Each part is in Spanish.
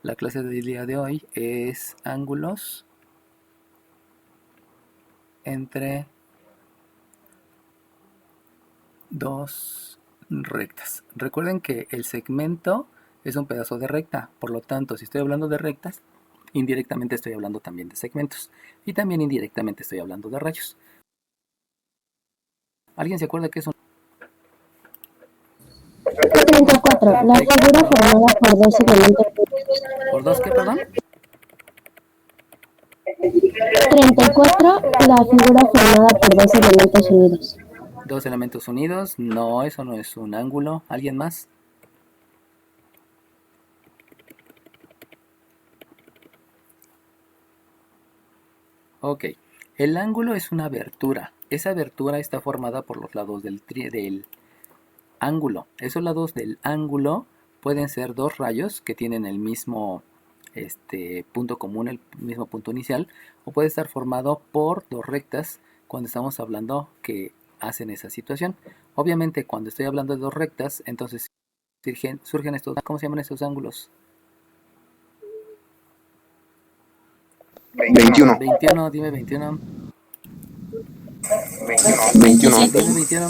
La clase del día de hoy es ángulos entre dos rectas. Recuerden que el segmento es un pedazo de recta, por lo tanto, si estoy hablando de rectas, indirectamente estoy hablando también de segmentos y también indirectamente estoy hablando de rayos. ¿Alguien se acuerda qué es un 34. La figura formada por dos elementos. ¿Por dos qué, perdón? 34. La figura formada por dos elementos unidos. Dos elementos unidos. No, eso no es un ángulo. ¿Alguien más? Ok. El ángulo es una abertura. Esa abertura está formada por los lados del ángulo. Esos lados del ángulo pueden ser dos rayos que tienen el mismo punto común, el mismo punto inicial, o puede estar formado por dos rectas cuando estamos hablando que hacen esa situación. Obviamente cuando estoy hablando de dos rectas, entonces surgen estos, ¿cómo se llaman estos ángulos? 21. 21, dime 21. 21. Dime 21.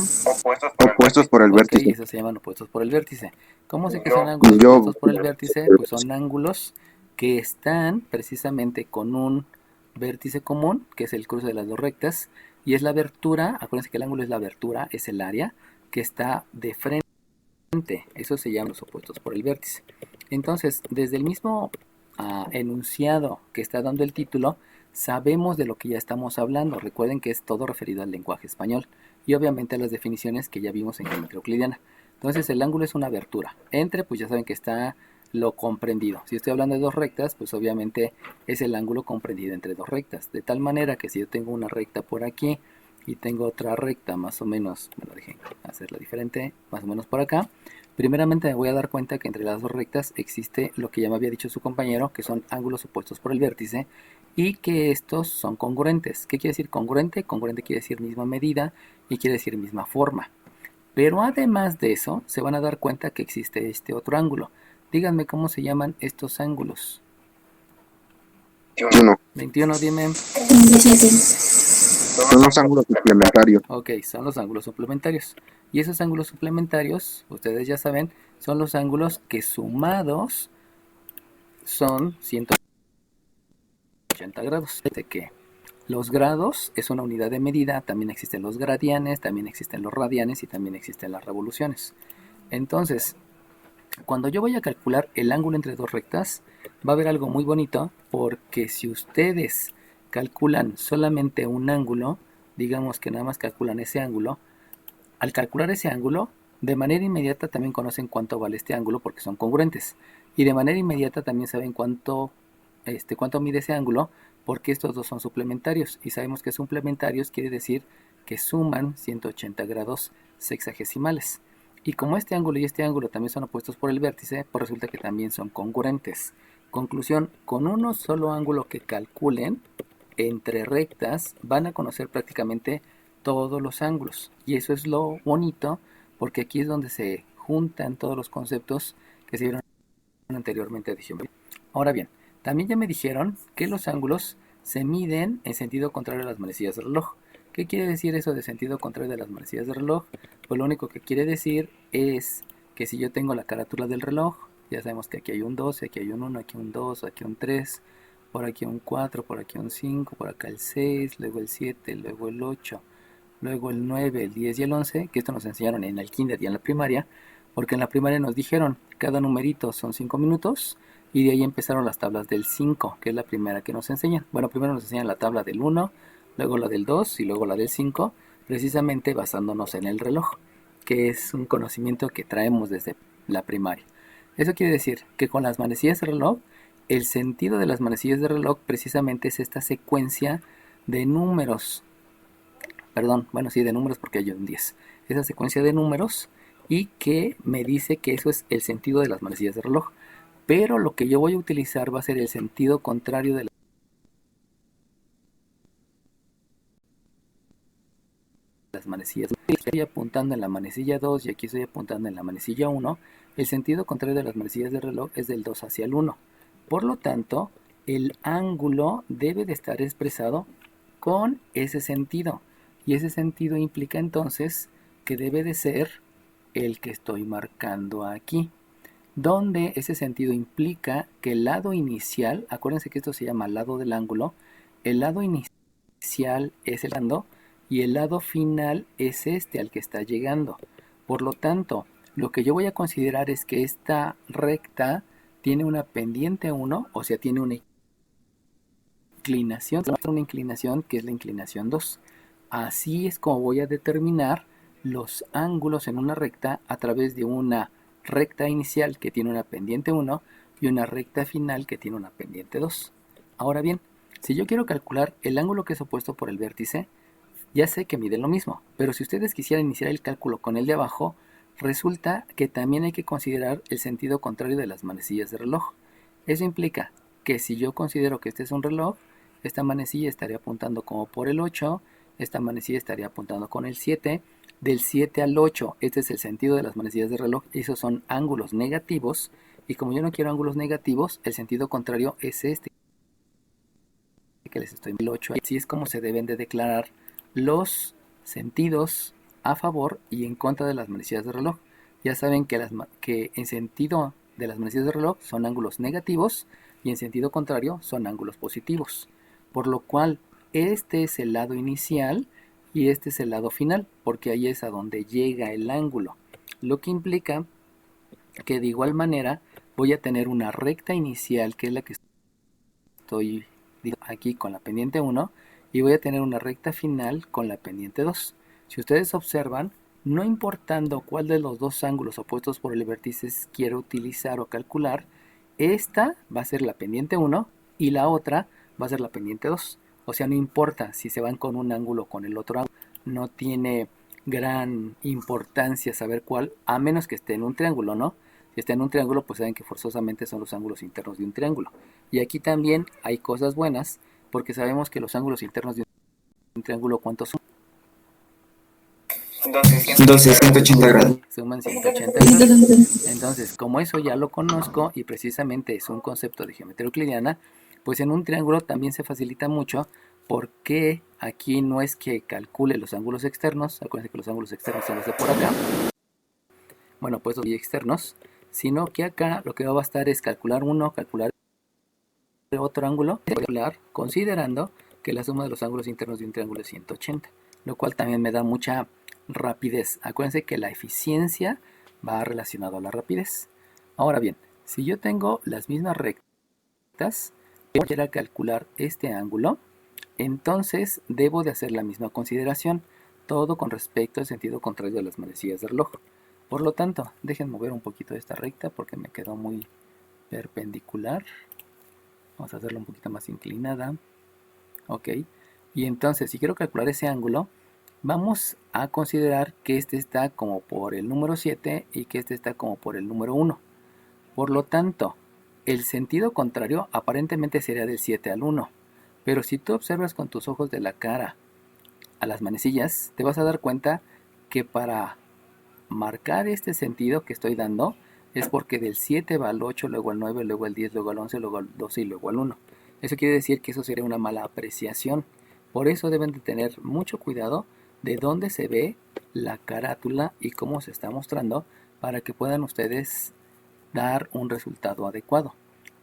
Opuestos por el Ok, vértice. esos se llaman opuestos por el vértice. ¿Cómo sé que son ángulos opuestos por el vértice? Pues son ángulos que están precisamente con un vértice común, que es el cruce de las dos rectas, y es la abertura, acuérdense que el ángulo es la abertura, es el área que está de frente. Eso se llaman los opuestos por el vértice. Entonces, desde el mismo enunciado que está dando el título, sabemos de lo que ya estamos hablando. Recuerden que es todo referido al lenguaje español y obviamente a las definiciones que ya vimos en geometría euclidiana. Entonces, el ángulo es una abertura. Entre, pues ya saben que está lo comprendido. Si estoy hablando de dos rectas, pues obviamente es el ángulo comprendido entre dos rectas. De tal manera que si yo tengo una recta por aquí y tengo otra recta más o menos, bueno, dejen hacerla diferente, más o menos por acá. Primeramente me voy a dar cuenta que entre las dos rectas existe lo que ya me había dicho su compañero, que son ángulos opuestos por el vértice y que estos son congruentes. ¿Qué quiere decir congruente? Congruente quiere decir misma medida y quiere decir misma forma. Pero además de eso, se van a dar cuenta que existe este otro ángulo. Díganme cómo se llaman estos ángulos. 21. 21, dime. 27. Son los ángulos suplementarios. Ok, son los ángulos suplementarios. Y esos ángulos suplementarios, ustedes ya saben, son los ángulos que sumados son 180 grados. De que los grados es una unidad de medida, también existen los gradianes, también existen los radianes y también existen las revoluciones. Entonces, cuando yo voy a calcular el ángulo entre dos rectas, va a haber algo muy bonito, porque si ustedes calculan solamente un ángulo, digamos que nada más calculan ese ángulo, al calcular ese ángulo, de manera inmediata también conocen cuánto vale este ángulo porque son congruentes. Y de manera inmediata también saben cuánto mide ese ángulo porque estos dos son suplementarios. Y sabemos que suplementarios quiere decir que suman 180 grados sexagesimales. Y como este ángulo y este ángulo también son opuestos por el vértice, pues resulta que también son congruentes. Conclusión, con uno solo ángulo que calculen entre rectas van a conocer prácticamente todos los ángulos. Y eso es lo bonito, porque aquí es donde se juntan todos los conceptos que se vieron anteriormente de geometría. Ahora bien, también ya me dijeron que los ángulos se miden en sentido contrario a las manecillas de reloj. ¿Qué quiere decir eso de sentido contrario de las manecillas de reloj? Pues lo único que quiere decir es que si yo tengo la carátula del reloj, ya sabemos que aquí hay un 12, aquí hay un 1, aquí un 2, aquí un 3, por aquí un 4, por aquí un 5, por acá el 6, luego el 7, luego el 8, luego el 9, el 10 y el 11, que esto nos enseñaron en el kinder y en la primaria, porque en la primaria nos dijeron cada numerito son 5 minutos y de ahí empezaron las tablas del 5, que es la primera que nos enseñan. Bueno, primero nos enseñan la tabla del 1, luego la del 2 y luego la del 5, precisamente basándonos en el reloj, que es un conocimiento que traemos desde la primaria. Eso quiere decir que con las manecillas de reloj, el sentido de las manecillas de reloj precisamente es esta secuencia de números. Perdón, bueno, sí, de números porque hay un 10. Esa secuencia de números y que me dice que eso es el sentido de las manecillas de reloj. Pero lo que yo voy a utilizar va a ser el sentido contrario de las las manecillas. Estoy apuntando en la manecilla 2 y aquí estoy apuntando en la manecilla 1. El sentido contrario de las manecillas del reloj es del 2 hacia el 1. Por lo tanto, el ángulo debe de estar expresado con ese sentido. Y ese sentido implica entonces que debe de ser el que estoy marcando aquí, donde ese sentido implica que el lado inicial, acuérdense que esto se llama lado del ángulo, el lado inicial es el lado y el lado final es este al que está llegando. Por lo tanto, lo que yo voy a considerar es que esta recta tiene una pendiente 1, o sea, tiene una inclinación que es la inclinación 2. Así es como voy a determinar los ángulos en una recta a través de una recta inicial que tiene una pendiente 1 y una recta final que tiene una pendiente 2. Ahora bien, si yo quiero calcular el ángulo que es opuesto por el vértice, ya sé que mide lo mismo, pero si ustedes quisieran iniciar el cálculo con el de abajo, resulta que también hay que considerar el sentido contrario de las manecillas de reloj. Eso implica que si yo considero que este es un reloj, esta manecilla estaría apuntando como por el 8, esta manecilla estaría apuntando con el 7, del 7 al 8, este es el sentido de las manecillas de reloj, esos son ángulos negativos, y como yo no quiero ángulos negativos, el sentido contrario es este que les estoy el 8. Así es como se deben de declarar los sentidos a favor y en contra de las manecillas de reloj. Ya saben que en sentido de las manecillas de reloj son ángulos negativos y en sentido contrario son ángulos positivos. Por lo cual este es el lado inicial y este es el lado final, porque ahí es a donde llega el ángulo. Lo que implica que de igual manera voy a tener una recta inicial, que es la que estoy aquí con la pendiente 1, y voy a tener una recta final con la pendiente 2. Si ustedes observan, no importando cuál de los dos ángulos opuestos por el vértice quiero utilizar o calcular, esta va a ser la pendiente 1 y la otra va a ser la pendiente 2. O sea, no importa si se van con un ángulo o con el otro ángulo, no tiene gran importancia saber cuál, a menos que esté en un triángulo, ¿no? Si está en un triángulo, pues saben que forzosamente son los ángulos internos de un triángulo. Y aquí también hay cosas buenas, porque sabemos que los ángulos internos de un triángulo, ¿cuántos son? 180 grados. Suman 180 grados. Entonces, como eso ya lo conozco y precisamente es un concepto de geometría euclidiana, pues en un triángulo también se facilita mucho, porque aquí no es que calcule los ángulos externos, acuérdense que los ángulos externos son los de por acá, bueno, pues los externos, sino que acá lo que va a bastar es calcular uno, calcular otro ángulo, considerando que la suma de los ángulos internos de un triángulo es 180, lo cual también me da mucha rapidez. Acuérdense que la eficiencia va relacionado a la rapidez. Ahora bien, si yo tengo las mismas rectas, quiero calcular este ángulo, entonces debo de hacer la misma consideración, todo con respecto al sentido contrario de las manecillas del reloj. Por lo tanto, dejen mover un poquito esta recta porque me quedó muy perpendicular. Vamos a hacerla un poquito más inclinada. Ok. Y entonces, si quiero calcular ese ángulo, vamos a considerar que este está como por el número 7 y que este está como por el número 1. Por lo tanto, el sentido contrario aparentemente sería del 7 al 1. Pero si tú observas con tus ojos de la cara a las manecillas, te vas a dar cuenta que para marcar este sentido que estoy dando es porque del 7 va al 8, luego al 9, luego al 10, luego al 11, luego al 12 y luego al 1. Eso quiere decir que eso sería una mala apreciación. Por eso deben de tener mucho cuidado de dónde se ve la carátula y cómo se está mostrando para que puedan ustedes dar un resultado adecuado.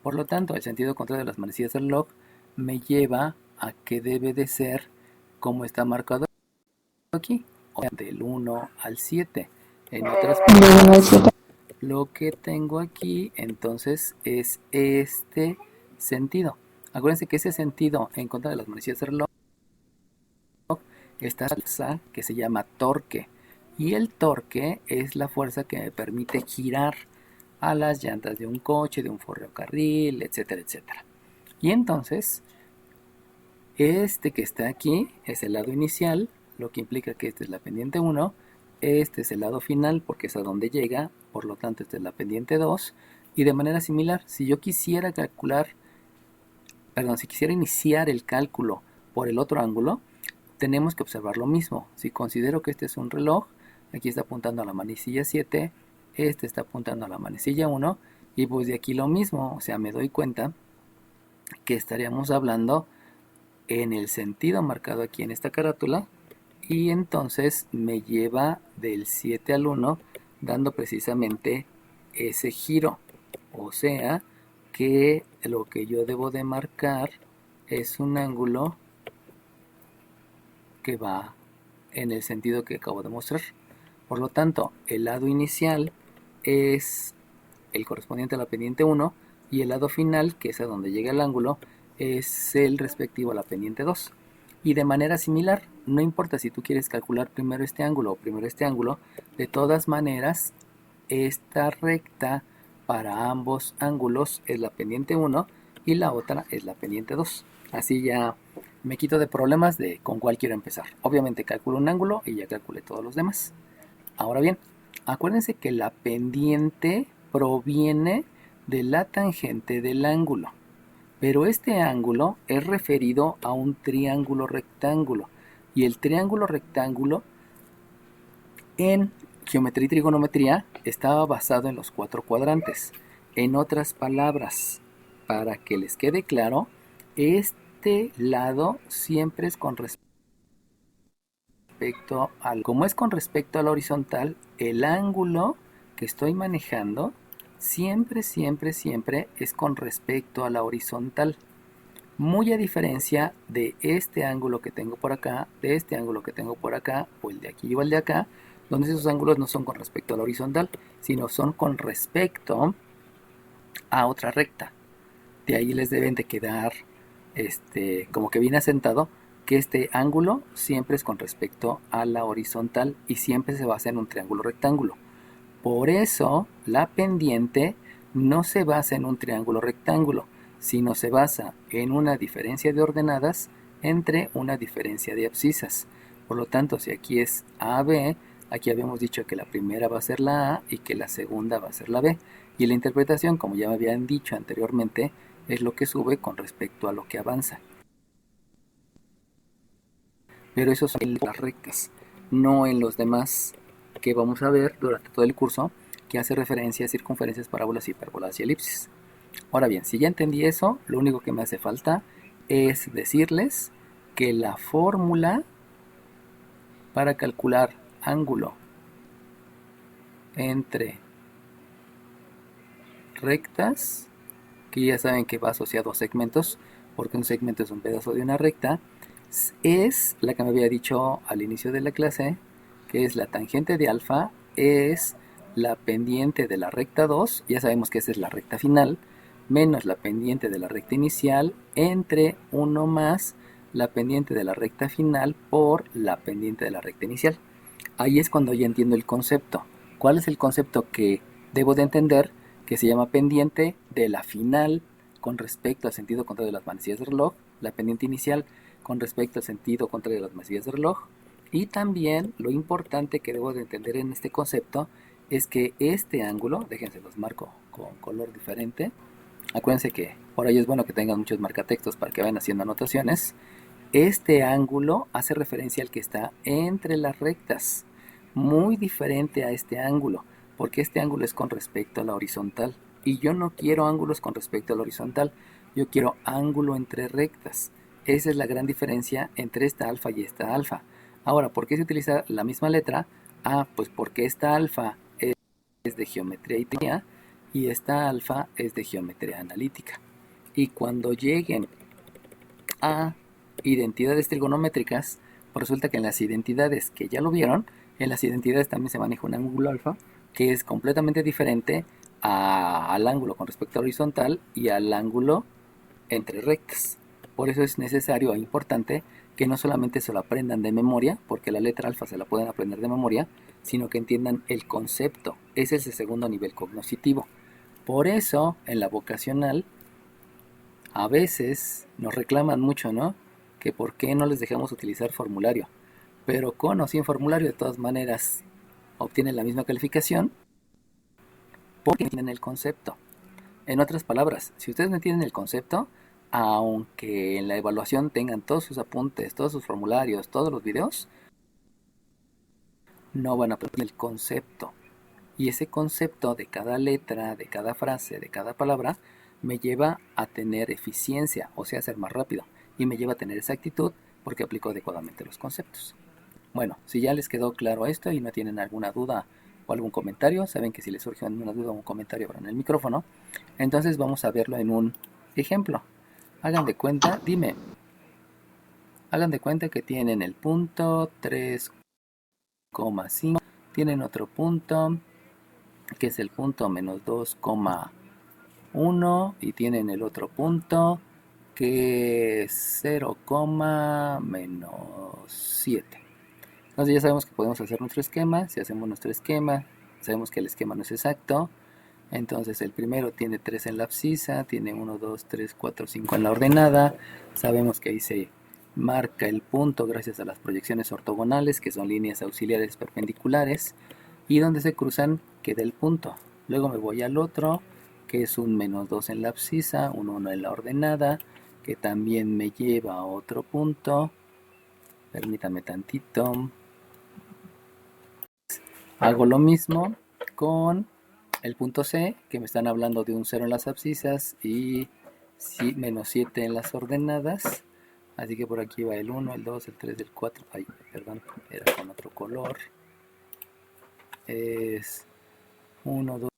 Por lo tanto, el sentido contrario de las manecillas del reloj me lleva a que debe de ser como está marcado aquí, o sea, del 1 al 7. En otras palabras, lo que tengo aquí entonces es este sentido. Acuérdense que ese sentido en contra de las manecillas del reloj está fuerza que se llama torque, y el torque es la fuerza que me permite girar a las llantas de un coche, de un ferrocarril, etcétera, etcétera. Y entonces este que está aquí es el lado inicial, lo que implica que esta es la pendiente 1, este es el lado final porque es a donde llega, por lo tanto esta es la pendiente 2, y de manera similar, si yo quisiera si quisiera iniciar el cálculo por el otro ángulo, tenemos que observar lo mismo. Si considero que este es un reloj, aquí está apuntando a la manecilla 7, este está apuntando a la manecilla 1, y pues de aquí lo mismo, o sea, me doy cuenta que estaríamos hablando en el sentido marcado aquí en esta carátula, y entonces me lleva del 7 al 1, dando precisamente ese giro. O sea, que lo que yo debo de marcar es un ángulo que va en el sentido que acabo de mostrar. Por lo tanto, el lado inicial es el correspondiente a la pendiente 1 y el lado final, que es a donde llega el ángulo, es el respectivo a la pendiente 2. Y de manera similar, no importa si tú quieres calcular primero este ángulo o primero este ángulo, de todas maneras, esta recta para ambos ángulos es la pendiente 1 y la otra es la pendiente 2. Así ya me quito de problemas de con cuál quiero empezar. Obviamente calculo un ángulo y ya calculé todos los demás. Ahora bien, acuérdense que la pendiente proviene de la tangente del ángulo. Pero este ángulo es referido a un triángulo rectángulo. Y el triángulo rectángulo en geometría y trigonometría estaba basado en los 4 cuadrantes. En otras palabras, para que les quede claro, este lado siempre es con respecto al... Como es con respecto a la horizontal, el ángulo que estoy manejando siempre es con respecto a la horizontal. Muy a diferencia de este ángulo que tengo por acá, de este ángulo que tengo por acá, o el de aquí o el de acá, donde esos ángulos no son con respecto a la horizontal, sino son con respecto a otra recta. De ahí les deben de quedar como que bien asentado que este ángulo siempre es con respecto a la horizontal y siempre se basa en un triángulo rectángulo. Por eso la pendiente no se basa en un triángulo rectángulo, sino se basa en una diferencia de ordenadas entre una diferencia de abscisas. Por lo tanto, si aquí es AB, aquí habíamos dicho que la primera va a ser la A y que la segunda va a ser la B. Y la interpretación, como ya me habían dicho anteriormente, es lo que sube con respecto a lo que avanza. Pero eso son en las rectas, no en los demás que vamos a ver durante todo el curso, que hace referencia a circunferencias, parábolas, hipérbolas y elipsis. Ahora bien, si ya entendí eso, lo único que me hace falta es decirles que la fórmula para calcular ángulo entre rectas, que ya saben que va asociado a segmentos, porque un segmento es un pedazo de una recta, es la que me había dicho al inicio de la clase, que es la tangente de alfa, es la pendiente de la recta 2, ya sabemos que esa es la recta final, menos la pendiente de la recta inicial, entre 1 más la pendiente de la recta final por la pendiente de la recta inicial. Ahí es cuando ya entiendo el concepto. ¿Cuál es el concepto que debo de entender? Que se llama pendiente de la final con respecto al sentido contrario de las manecillas de reloj, la pendiente inicial con respecto al sentido contrario de las manecillas de reloj, y también lo importante que debo de entender en este concepto es que este ángulo, déjense los marco con color diferente, acuérdense que por ahí es bueno que tengan muchos marcatextos para que vayan haciendo anotaciones. Este ángulo hace referencia al que está entre las rectas, muy diferente a este ángulo, porque este ángulo es con respecto a la horizontal. Y yo no quiero ángulos con respecto a la horizontal, yo quiero ángulo entre rectas. Esa es la gran diferencia entre esta alfa y esta alfa. Ahora, ¿por qué se utiliza la misma letra? Pues porque esta alfa es de geometría y trigonometría y esta alfa es de geometría analítica. Y cuando lleguen a identidades trigonométricas, pues resulta que en las identidades que ya lo vieron, en las identidades también se maneja un ángulo alfa que es completamente diferente al ángulo con respecto a horizontal y al ángulo entre rectas. Por eso es necesario e importante que no solamente se lo aprendan de memoria, porque la letra alfa se la pueden aprender de memoria, sino que entiendan el concepto. Ese es el segundo nivel cognoscitivo. Por eso, en la vocacional, a veces nos reclaman mucho, ¿no? Que por qué no les dejamos utilizar formulario. Pero con o sin formulario, de todas maneras, obtienen la misma calificación porque entienden el concepto. En otras palabras, si ustedes no entienden el concepto, aunque en la evaluación tengan todos sus apuntes, todos sus formularios, todos los videos, no van a aprender el concepto. Y ese concepto de cada letra, de cada frase, de cada palabra, me lleva a tener eficiencia, o sea, a ser más rápido. Y me lleva a tener exactitud porque aplico adecuadamente los conceptos. Bueno, si ya les quedó claro esto y no tienen alguna duda o algún comentario, saben que si les surge alguna duda o un comentario abran el micrófono. Entonces vamos a verlo en un ejemplo. Hagan de cuenta, hagan de cuenta que tienen el punto 3,5, tienen otro punto que es el punto menos 2,1 y tienen el otro punto que es 0, menos 7. Entonces ya sabemos que podemos hacer nuestro esquema. Si hacemos nuestro esquema, sabemos que el esquema no es exacto. Entonces el primero tiene 3 en la abscisa, tiene 1, 2, 3, 4, 5 en la ordenada. Sabemos que ahí se marca el punto gracias a las proyecciones ortogonales, que son líneas auxiliares perpendiculares, y donde se cruzan queda el punto. Luego me voy al otro, que es un menos 2 en la abscisa, un 1 en la ordenada, que también me lleva a otro punto. Permítame tantito. Hago lo mismo con el punto C, que me están hablando de un 0 en las abscisas y menos 7 en las ordenadas. Así que por aquí va el 1, el 2, el 3, el 4. Ay, perdón, era con otro color. Es 1,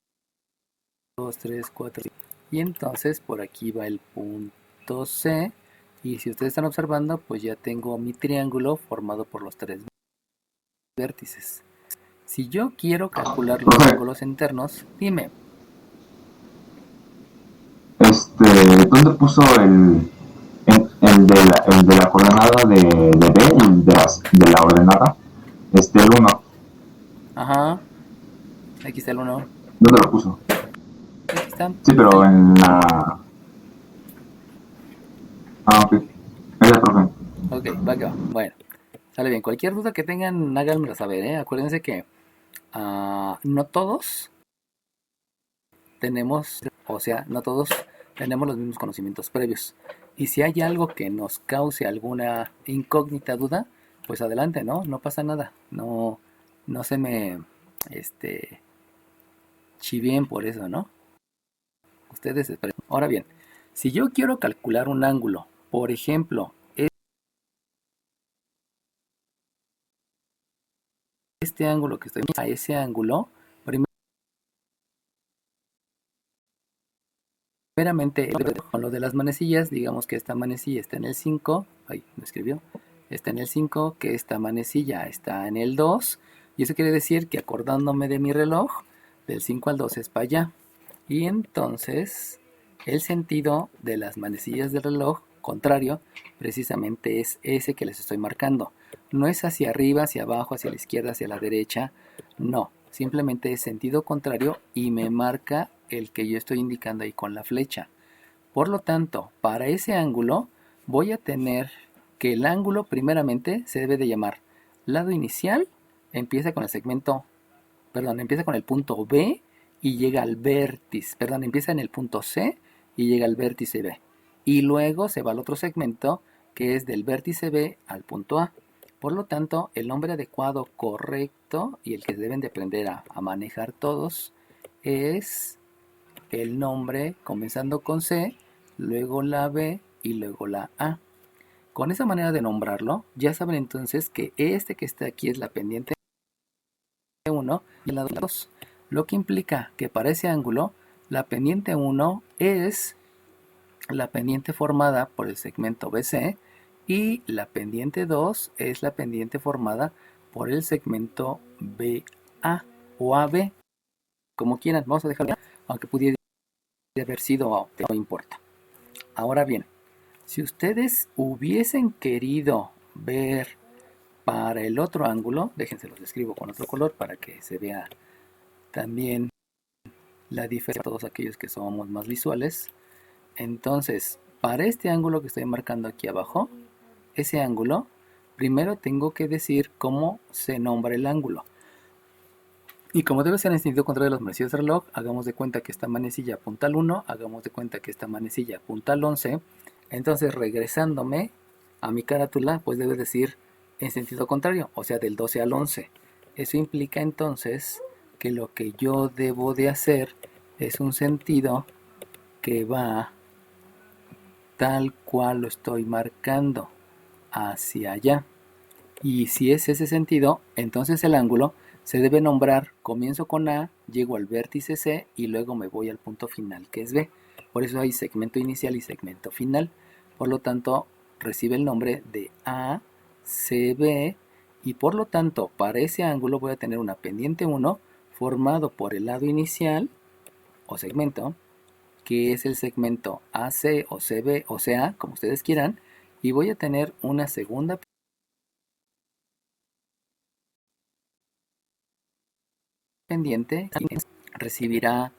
2, 3, 4. Y entonces por aquí va el punto C. Y si ustedes están observando, pues ya tengo mi triángulo formado por los 3 vértices. Si yo quiero calcular los ángulos internos, dime. ¿Dónde puso el de la coordenada de B, el de la ordenada? El 1. Ajá. Aquí está el 1. ¿Dónde lo puso? Aquí está. Sí, pero en la... Ah, ok. Ahí está, profe. Ok, va que va. Bueno, sale bien. Cualquier duda que tengan, háganmela saber, ¿eh? Acuérdense que no todos tenemos, o sea, no todos tenemos los mismos conocimientos previos. Y si hay algo que nos cause alguna incógnita, duda, pues adelante, ¿no? No pasa nada. No se me chivien por eso, ¿no? Ustedes esperen. Ahora bien, si yo quiero calcular un ángulo, por ejemplo, este ángulo que estoy viendo, a ese ángulo, primeramente, con lo de las manecillas, digamos que esta manecilla está en el 5, ahí me escribió, está en el 5, que esta manecilla está en el 2, y eso quiere decir que acordándome de mi reloj, del 5 al 2 es para allá. Y entonces, el sentido de las manecillas del reloj contrario, precisamente es ese que les estoy marcando. No es hacia arriba, hacia abajo, hacia la izquierda, hacia la derecha, no. Simplemente es sentido contrario y me marca el que yo estoy indicando ahí con la flecha. Por lo tanto, para ese ángulo voy a tener que el ángulo primeramente se debe de llamar lado inicial, empieza con el segmento, perdón, empieza con el punto B y llega al vértice, perdón, empieza en el punto C y llega al vértice B. Y luego se va al otro segmento que es del vértice B al punto A. Por lo tanto, el nombre adecuado, correcto y el que deben de aprender a manejar todos es el nombre comenzando con C, luego la B y luego la A. Con esa manera de nombrarlo, ya saben entonces que este que está aquí es la pendiente 1 y la 2. Lo que implica que para ese ángulo, la pendiente 1 es la pendiente formada por el segmento BC y la pendiente 2 es la pendiente formada por el segmento BA o AB, como quieran, vamos a dejarlo, aunque pudiera haber sido, no importa. Ahora bien, si ustedes hubiesen querido ver para el otro ángulo, déjense los escribo con otro color para que se vea también la diferencia de todos aquellos que somos más visuales. Entonces, para este ángulo que estoy marcando aquí abajo, ese ángulo, primero tengo que decir cómo se nombra el ángulo. Y como debe ser en sentido contrario de las manecillas del reloj, hagamos de cuenta que esta manecilla apunta al 1, hagamos de cuenta que esta manecilla apunta al 11, Entonces, regresándome a mi carátula, pues debe decir en sentido contrario, o sea, del 12 al 11. Eso implica entonces que lo que yo debo de hacer es un sentido que va tal cual lo estoy marcando, hacia allá. Y si es ese sentido, entonces el ángulo se debe nombrar, comienzo con A, llego al vértice C y luego me voy al punto final que es B. Por eso hay segmento inicial y segmento final. Por lo tanto, recibe el nombre de ACB y por lo tanto, para ese ángulo voy a tener una pendiente 1 formado por el lado inicial o segmento, que es el segmento AC o CB o CA, como ustedes quieran, y voy a tener una segunda pendiente y recibirá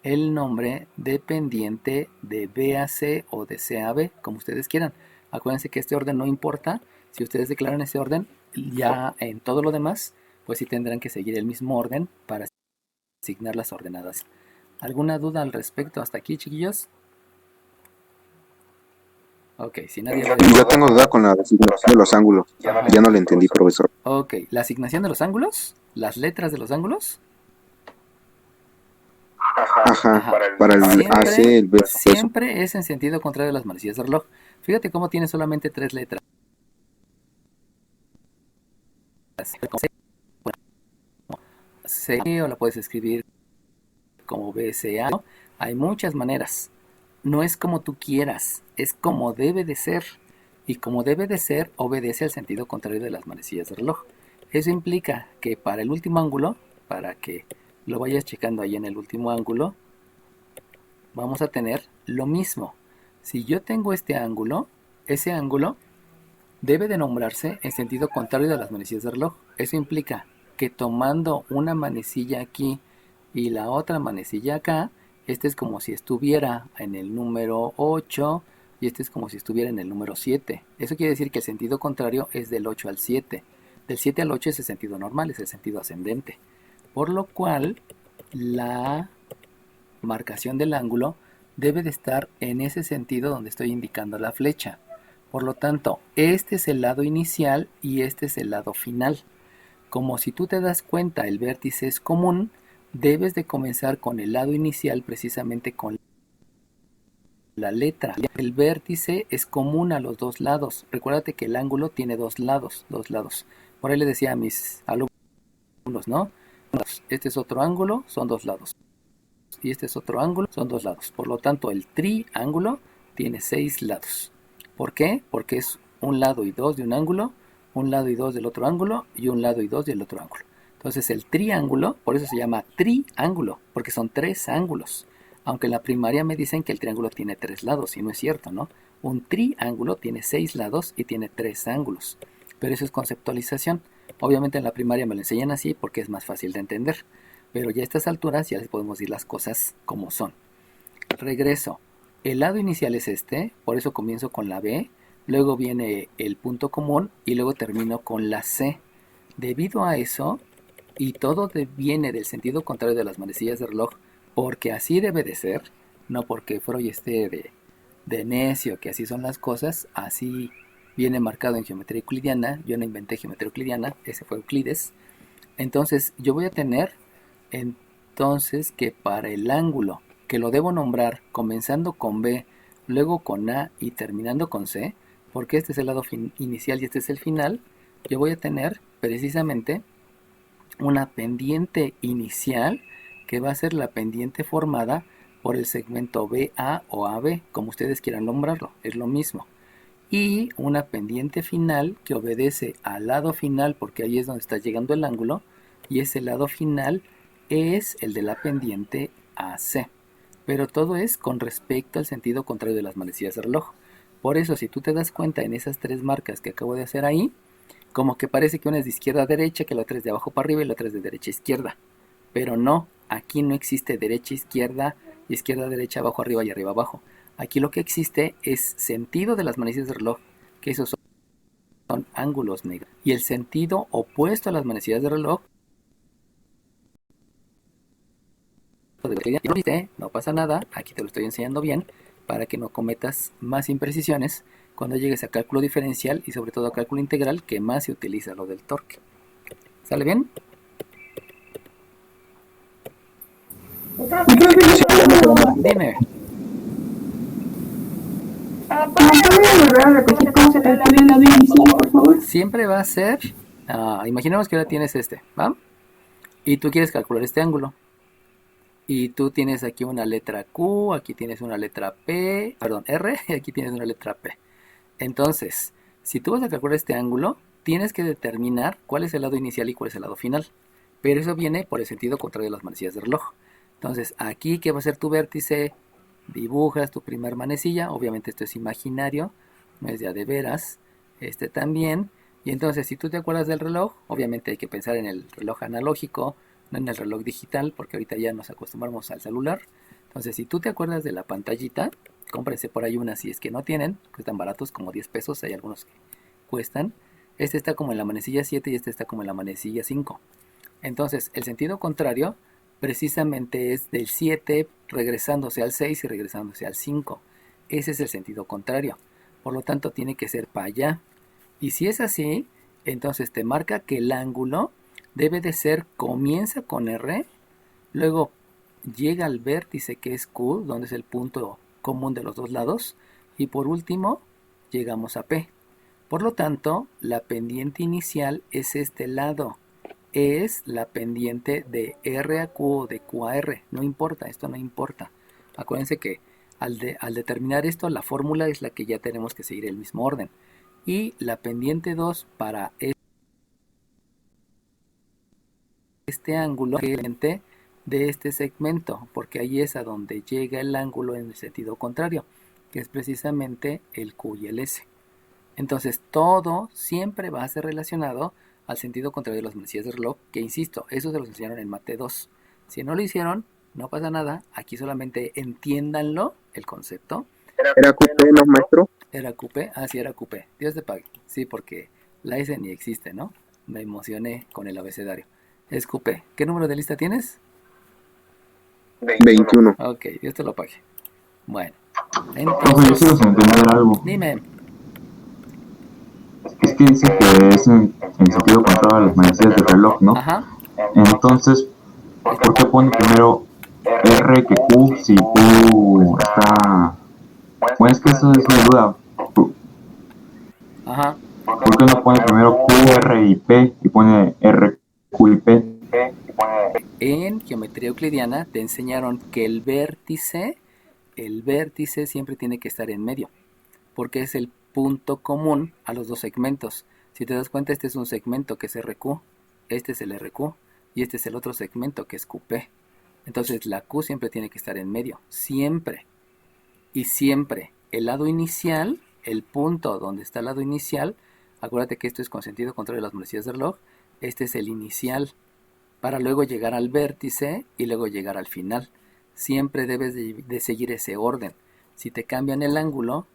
el nombre de pendiente de BAC o de CAB, como ustedes quieran. Acuérdense que este orden no importa. Si ustedes declaran ese orden, ya en todo lo demás, pues sí tendrán que seguir el mismo orden para asignar las ordenadas. ¿Alguna duda al respecto hasta aquí, chiquillos? Ok, si nadie lo Yo tengo duda con la designación de los ángulos. Ya no le entendí, profesor. Ok, la asignación de los ángulos, las letras de los ángulos. Ajá, para el AC, el B, eso. Siempre es en sentido contrario de las manecillas de reloj. Fíjate cómo tiene solamente 3 letras. C o la puedes escribir como BCA. ¿No? Hay muchas maneras. No es como tú quieras, es como debe de ser. Y como debe de ser, obedece al sentido contrario de las manecillas de reloj. Eso implica que para el último ángulo, para que lo vayas checando ahí en el último ángulo, vamos a tener lo mismo. Si yo tengo este ángulo, ese ángulo debe de nombrarse en sentido contrario de las manecillas de reloj. Eso implica que tomando una manecilla aquí y la otra manecilla acá, este es como si estuviera en el número 8 y este es como si estuviera en el número 7. Eso quiere decir que el sentido contrario es del 8 al 7. Del 7 al 8 es el sentido normal, es el sentido ascendente. Por lo cual, la marcación del ángulo debe de estar en ese sentido donde estoy indicando la flecha. Por lo tanto, este es el lado inicial y este es el lado final. Como si tú te das cuenta el vértice es común, debes de comenzar con el lado inicial precisamente con la letra. El vértice es común a los dos lados. Recuérdate que el ángulo tiene dos lados. Por ahí le decía a mis alumnos, ¿no? Este es otro ángulo, son dos lados. Y este es otro ángulo, son dos lados. Por lo tanto, el triángulo tiene 6 lados. ¿Por qué? Porque es un lado y 2 de un ángulo, un lado y 2 del otro ángulo y un lado y 2 del otro ángulo. Entonces el triángulo, por eso se llama triángulo, porque son 3 ángulos. Aunque en la primaria me dicen que el triángulo tiene 3 lados, y no es cierto, ¿no? Un triángulo tiene 6 lados y tiene 3 ángulos. Pero eso es conceptualización. Obviamente en la primaria me lo enseñan así porque es más fácil de entender. Pero ya a estas alturas ya les podemos decir las cosas como son. Regreso. El lado inicial es este, por eso comienzo con la B, luego viene el punto común y luego termino con la C. Debido a eso, y todo viene del sentido contrario de las manecillas de reloj, porque así debe de ser, no porque Freud esté de necio, que así son las cosas, así viene marcado en geometría euclidiana. Yo no inventé geometría euclidiana, ese fue Euclides. Entonces yo voy a tener entonces que para el ángulo, que lo debo nombrar comenzando con B, luego con A y terminando con C, porque este es el lado inicial y este es el final, yo voy a tener precisamente una pendiente inicial que va a ser la pendiente formada por el segmento BA o AB, como ustedes quieran nombrarlo, es lo mismo. Y una pendiente final que obedece al lado final, porque ahí es donde está llegando el ángulo, y ese lado final es el de la pendiente AC. Pero todo es con respecto al sentido contrario de las manecillas de reloj. Por eso, si tú te das cuenta en esas 3 marcas que acabo de hacer ahí, como que parece que una es de izquierda a derecha, que la otra es de abajo para arriba y la otra es de derecha a izquierda. Pero no, aquí no existe derecha a izquierda, izquierda a derecha, abajo arriba y arriba abajo. Aquí lo que existe es sentido de las manecillas de reloj, que esos son ángulos negros. Y el sentido opuesto a las manecillas de reloj, no pasa nada, aquí te lo estoy enseñando bien, para que no cometas más imprecisiones cuando llegues a cálculo diferencial y sobre todo a cálculo integral, que más se utiliza lo del torque. ¿Sale bien? Dime. ¿Puede volver a repetir cómo se calcula el lado inicial, por favor? Siempre va a ser, imaginemos que ahora tienes ¿va? Y tú quieres calcular este ángulo. Y tú tienes aquí una letra Q, aquí tienes una letra P, perdón, R, y aquí tienes una letra P. Entonces, si tú vas a calcular este ángulo, tienes que determinar cuál es el lado inicial y cuál es el lado final. Pero eso viene por el sentido contrario de las manecillas del reloj. Entonces, aquí, ¿qué va a ser tu vértice? Dibujas tu primer manecilla. Obviamente esto es imaginario, no es de veras. Este también. Y entonces, si tú te acuerdas del reloj, obviamente hay que pensar en el reloj analógico, no en el reloj digital, porque ahorita ya nos acostumbramos al celular. Entonces, si tú te acuerdas de la pantallita, cómprense por ahí una si es que no tienen, cuestan baratos, como 10 pesos, hay algunos que cuestan. Este está como en la manecilla 7 y este está como en la manecilla 5. Entonces, el sentido contrario precisamente es del 7 regresándose al 6 y regresándose al 5. Ese es el sentido contrario. Por lo tanto, tiene que ser para allá. Y si es así, entonces te marca que el ángulo debe de ser, comienza con R, luego llega al vértice que es Q, donde es el punto común de los dos lados, y por último llegamos a P. Por lo tanto, la pendiente inicial es este lado, es la pendiente de R a Q o de Q a R, no importa, esto no importa. Acuérdense que al determinar esto, la fórmula es la que ya tenemos que seguir el mismo orden. Y la pendiente 2 para este ángulo de este segmento, porque ahí es a donde llega el ángulo en el sentido contrario, que es precisamente el Q y el S. Entonces todo siempre va a ser relacionado al sentido contrario de las manecillas de reloj, que insisto, eso se los enseñaron en Mate 2. Si no lo hicieron, no pasa nada, aquí solamente entiéndanlo, el concepto. ¿Era QP, no, maestro? Era QP, sí era QP, Dios te pague, sí, porque la S ni existe, ¿no? Me emocioné con el abecedario. Es QP. ¿Qué número de lista tienes? 21. Ok, Dios te lo pague. Bueno, Profe, yo entonces, sigo sin entender algo. dime. Es que dice que es en sentido contrario a las manecillas del reloj, ¿no? Ajá. Entonces, ¿por qué pone primero R que Q si Q está...? Bueno, es que eso es mi duda. Ajá. ¿Por qué no pone primero Q, R y P y pone R, Q y P? En geometría euclidiana te enseñaron que el vértice siempre tiene que estar en medio, porque es el punto común a los dos segmentos. Si te das cuenta, este es un segmento que es RQ, este es el RQ y este es el otro segmento que es QP. Entonces la Q siempre tiene que estar en medio, siempre. Y siempre el lado inicial, el punto donde está el lado inicial, acuérdate que esto es con sentido contrario de las manecillas del reloj, este es el inicial, para luego llegar al vértice y luego llegar al final. Siempre debes de seguir ese orden. Si te cambian el ángulo,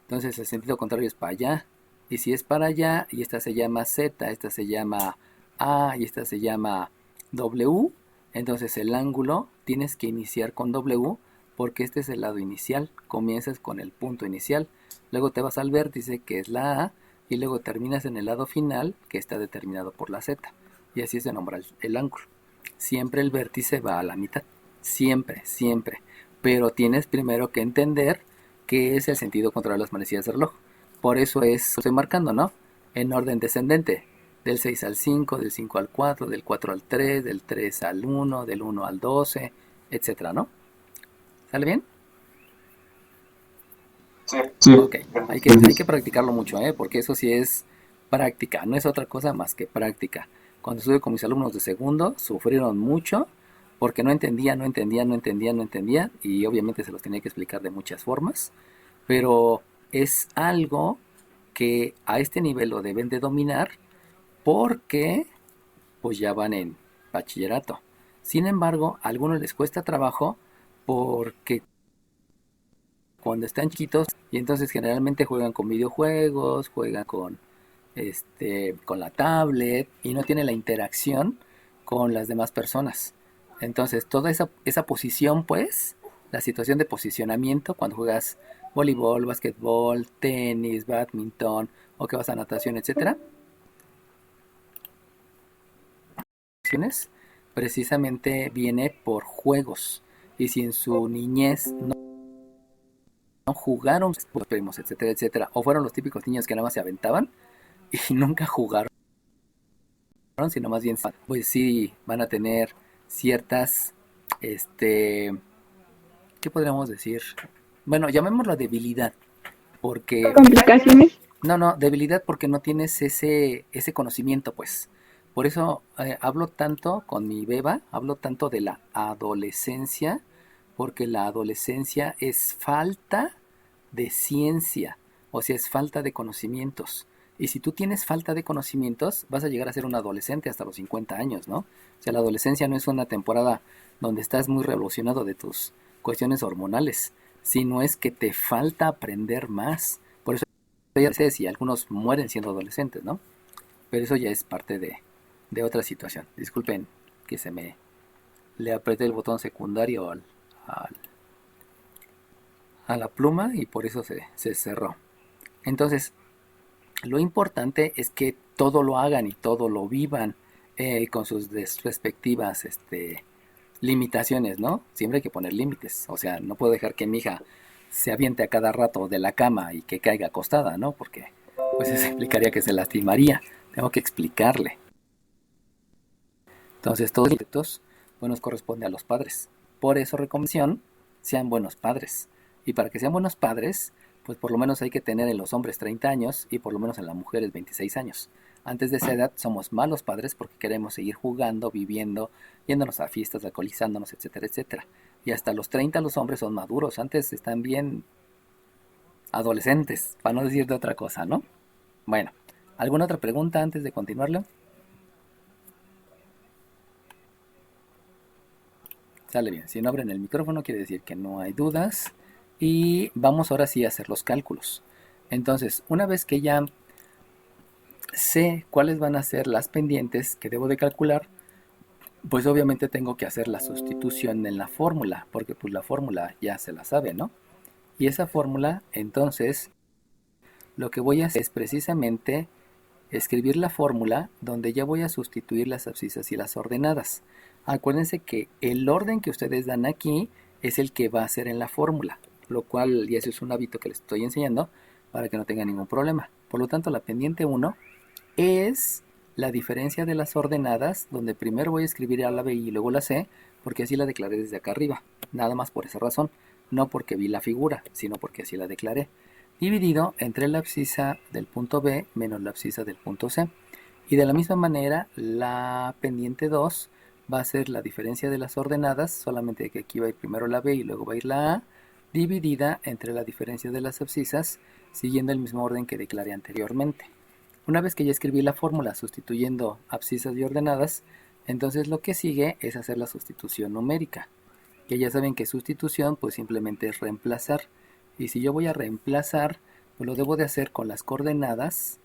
entonces el sentido contrario es para allá. Y si es para allá, y esta se llama Z, esta se llama A y esta se llama W, entonces el ángulo tienes que iniciar con W porque este es el lado inicial. Comienzas con el punto inicial, luego te vas al vértice que es la A y luego terminas en el lado final que está determinado por la Z. Y así se nombra el ángulo. Siempre el vértice va a la mitad. Siempre, siempre. Pero tienes primero que entender qué es el sentido contrario de las manecillas del reloj. Por eso estoy marcando, ¿no? En orden descendente. Del 6 al 5, del 5 al 4, del 4 al 3, del 3 al 1, del 1 al 12, etcétera, ¿no? ¿Sale bien? Sí. Ok, hay que practicarlo mucho, porque eso sí es práctica, no es otra cosa más que práctica. Cuando estuve con mis alumnos de segundo, sufrieron mucho porque no entendían y obviamente se los tenía que explicar de muchas formas, pero es algo que a este nivel lo deben de dominar porque pues ya van en bachillerato. Sin embargo, a algunos les cuesta trabajo porque cuando están chiquitos y entonces generalmente juegan con videojuegos, juegan con la tablet y no tienen la interacción con las demás personas. Entonces toda esa posición pues la situación de posicionamiento cuando juegas voleibol, básquetbol, tenis, badminton o que vas a natación, etcétera. Precisamente viene por juegos. Y si en su niñez no jugaron pues, primos, etcétera, etcétera, o fueron los típicos niños que nada más se aventaban y nunca jugaron, sino más bien, pues sí, van a tener ciertas, ¿qué podríamos decir? Bueno, llamémoslo debilidad, porque... Complicaciones. No, debilidad porque no tienes ese conocimiento, pues. Por eso hablo tanto con mi beba, hablo tanto de la adolescencia, porque la adolescencia es falta de ciencia, o sea, es falta de conocimientos. Y si tú tienes falta de conocimientos, vas a llegar a ser un adolescente hasta los 50 años, ¿no? O sea, la adolescencia no es una temporada donde estás muy revolucionado de tus cuestiones hormonales, sino es que te falta aprender más. Por eso ya sé si algunos mueren siendo adolescentes, ¿no? Pero eso ya es parte de otra situación. Disculpen que se me le apreté el botón secundario a la pluma y por eso se cerró. Entonces, lo importante es que todo lo hagan y todo lo vivan con sus respectivas limitaciones, ¿no? Siempre hay que poner límites. O sea, no puedo dejar que mi hija se aviente a cada rato de la cama y que caiga acostada, ¿no? Porque pues eso implicaría que se lastimaría. Tengo que explicarle. Entonces, todos los defectos nos corresponde a los padres. Por eso, recomendación, sean buenos padres. Y para que sean buenos padres, pues por lo menos hay que tener en los hombres 30 años y por lo menos en las mujeres 26 años. Antes de esa edad somos malos padres porque queremos seguir jugando, viviendo, yéndonos a fiestas, alcoholizándonos, etcétera, etcétera. Y hasta los 30 los hombres son maduros, antes están bien adolescentes, para no decir de otra cosa, ¿no? Bueno, ¿alguna otra pregunta antes de continuarlo? Sale bien, si no abren el micrófono quiere decir que no hay dudas. Y vamos ahora sí a hacer los cálculos. Entonces, una vez que ya sé cuáles van a ser las pendientes que debo de calcular, pues obviamente tengo que hacer la sustitución en la fórmula, porque pues la fórmula ya se la sabe, ¿no? Y esa fórmula, entonces, lo que voy a hacer es precisamente escribir la fórmula donde ya voy a sustituir las abscisas y las ordenadas. Acuérdense que el orden que ustedes dan aquí es el que va a ser en la fórmula, lo cual ya eso es un hábito que les estoy enseñando para que no tengan ningún problema. Por lo tanto, la pendiente 1 es la diferencia de las ordenadas, donde primero voy a escribir a la B y luego la C, porque así la declaré desde acá arriba. Nada más por esa razón, no porque vi la figura, sino porque así la declaré. Dividido entre la abscisa del punto B menos la abscisa del punto C. Y de la misma manera, la pendiente 2 va a ser la diferencia de las ordenadas, solamente que aquí va a ir primero la B y luego va a ir la A, dividida entre la diferencia de las abscisas, siguiendo el mismo orden que declaré anteriormente. Una vez que ya escribí la fórmula sustituyendo abscisas y ordenadas, entonces lo que sigue es hacer la sustitución numérica. Que ya saben que sustitución pues simplemente es reemplazar. Y si yo voy a reemplazar, pues lo debo de hacer con las coordenadas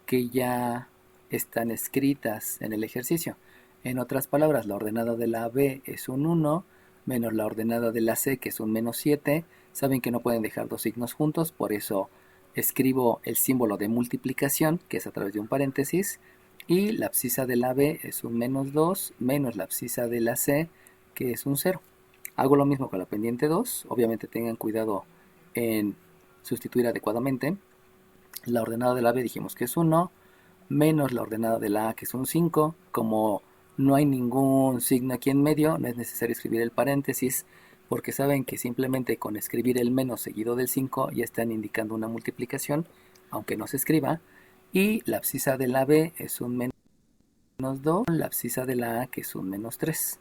que ya están escritas en el ejercicio. En otras palabras, la ordenada de la B es un 1, menos la ordenada de la C, que es un menos 7. Saben que no pueden dejar dos signos juntos, por eso escribo el símbolo de multiplicación, que es a través de un paréntesis, y la abscisa de la B es un menos 2, menos la abscisa de la C, que es un 0. Hago lo mismo con la pendiente 2, obviamente tengan cuidado en sustituir adecuadamente. La ordenada de la B dijimos que es 1, menos la ordenada de la A, que es un 5. Como no hay ningún signo aquí en medio, no es necesario escribir el paréntesis, porque saben que simplemente con escribir el menos seguido del 5 ya están indicando una multiplicación, aunque no se escriba. Y la abscisa de la B es un menos 2, la abscisa de la A, que es un menos 3.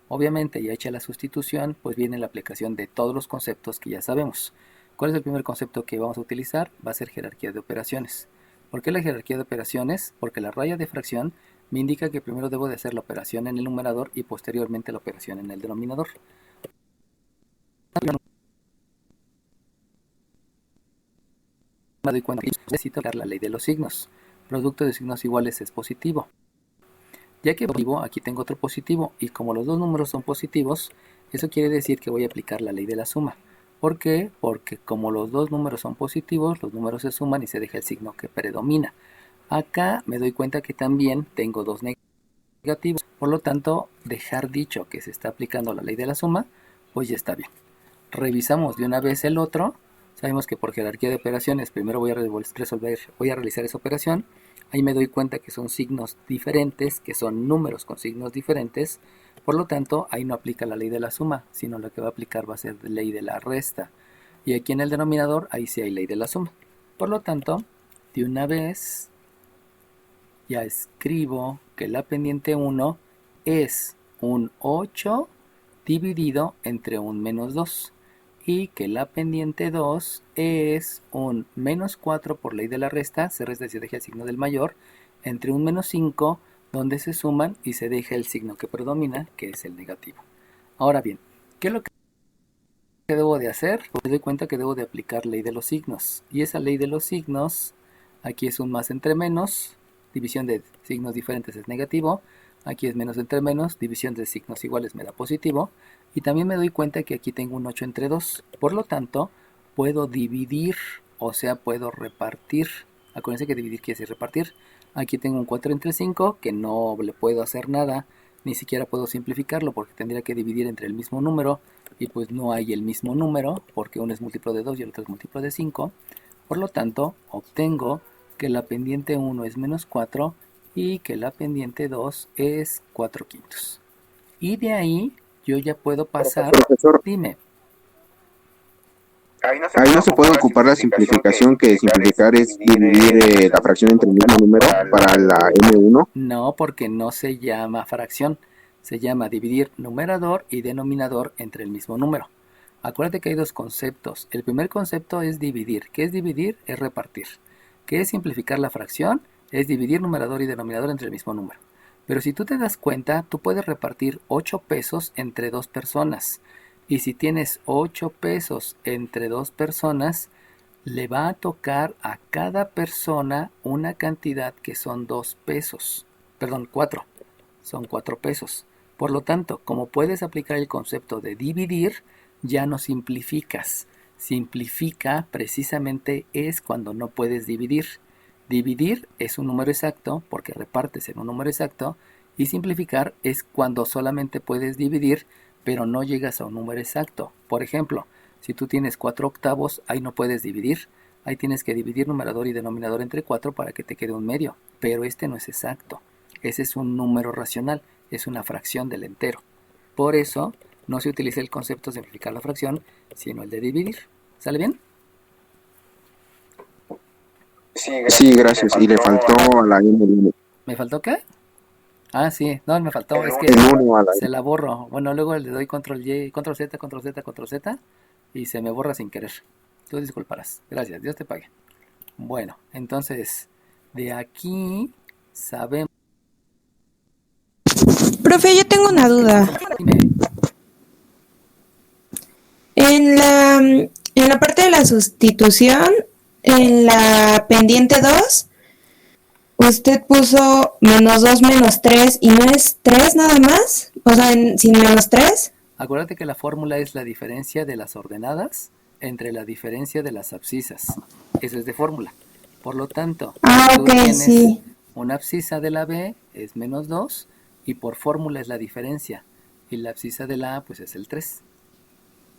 Obviamente, ya hecha la sustitución, pues viene la aplicación de todos los conceptos que ya sabemos. ¿Cuál es el primer concepto que vamos a utilizar? Va a ser jerarquía de operaciones. ¿Por qué la jerarquía de operaciones? Porque la raya de fracción me indica que primero debo de hacer la operación en el numerador y posteriormente la operación en el denominador. Me doy cuenta que necesito aplicar la ley de los signos. Producto de signos iguales es positivo. Ya que positivo, aquí tengo otro positivo, y como los dos números son positivos, Eso quiere decir que voy a aplicar la ley de la suma. ¿Por qué? Porque como los dos números son positivos, los números se suman y se deja el signo que predomina. Acá me doy cuenta que también tengo dos negativos. Por lo tanto, dejar dicho que se está aplicando la ley de la suma, pues ya está bien. Revisamos de una vez el otro. Sabemos que por jerarquía de operaciones primero voy a realizar esa operación. Ahí me doy cuenta que son signos diferentes, que son números con signos diferentes. Por lo tanto, ahí no aplica la ley de la suma, sino lo que va a aplicar va a ser ley de la resta. Y aquí en el denominador, ahí sí hay ley de la suma. Por lo tanto, de una vez ya escribo que la pendiente 1 es un 8 dividido entre un menos 2. Y que la pendiente 2 es un menos 4 por ley de la resta, se resta y se deja el signo del mayor, entre un menos 5, donde se suman y se deja el signo que predomina, que es el negativo. Ahora bien, ¿qué es lo que debo de hacer? Pues me doy cuenta que debo de aplicar ley de los signos. Y esa ley de los signos, aquí es un más entre menos, división de signos diferentes es negativo, aquí es menos entre menos, división de signos iguales me da positivo, y también me doy cuenta que aquí tengo un 8 entre 2, por lo tanto, puedo dividir, o sea, puedo repartir. Acuérdense que dividir quiere decir repartir. Aquí tengo un 4 entre 5, que no le puedo hacer nada, ni siquiera puedo simplificarlo, porque tendría que dividir entre el mismo número, y pues no hay el mismo número, porque uno es múltiplo de 2 y el otro es múltiplo de 5. Por lo tanto, obtengo que la pendiente 1 es menos 4, y que la pendiente 2 es 4/5. Y de ahí yo ya puedo pasar, Profesor, dime, ahí no se puede ocupar la simplificación, que simplificar es dividir la fracción entre el mismo número para la M1. no, porque no se llama fracción, se llama dividir numerador y denominador entre el mismo número. Acuérdate que hay dos conceptos. El primer concepto es dividir. ¿Qué es dividir? Es repartir. ¿Qué es simplificar la fracción? Es dividir numerador y denominador entre el mismo número. Pero si tú te das cuenta, tú puedes repartir 8 pesos entre dos personas. Y si tienes 8 pesos entre dos personas, le va a tocar a cada persona una cantidad que son 2 pesos. Perdón, 4. Son 4 pesos. Por lo tanto, como puedes aplicar el concepto de dividir, ya no simplificas. Simplifica precisamente es cuando no puedes dividir. Dividir es un número exacto porque repartes en un número exacto, y simplificar es cuando solamente puedes dividir pero no llegas a un número exacto. Por ejemplo, si tú tienes 4 octavos, ahí no puedes dividir. Ahí tienes que dividir numerador y denominador entre 4 para que te quede un medio. Pero este no es exacto. Ese es un número racional, es una fracción del entero. Por eso no se utiliza el concepto de simplificar la fracción, sino el de dividir. ¿Sale bien? Sí, gracias. Y le faltó a la M1. ¿Me faltó qué? Ah, sí, no, me faltó, es que El 1 a la se la borro. Bueno, luego le doy control Y, control Z, control Z, control Z, y se me borra sin querer. Tú disculparás. Gracias, Dios te pague. Bueno, entonces, de aquí sabemos... Profe, yo tengo una duda. Dime. En la parte de la sustitución, en la pendiente 2, usted puso menos 2 menos 3 y no es 3 nada más, o sea, sin menos 3. Acuérdate que la fórmula es la diferencia de las ordenadas entre la diferencia de las abscisas. Eso es de fórmula. Por lo tanto, tú Ok, tienes sí. una abscisa de la B es menos 2 y por fórmula es la diferencia. Y la abscisa de la A pues es el 3.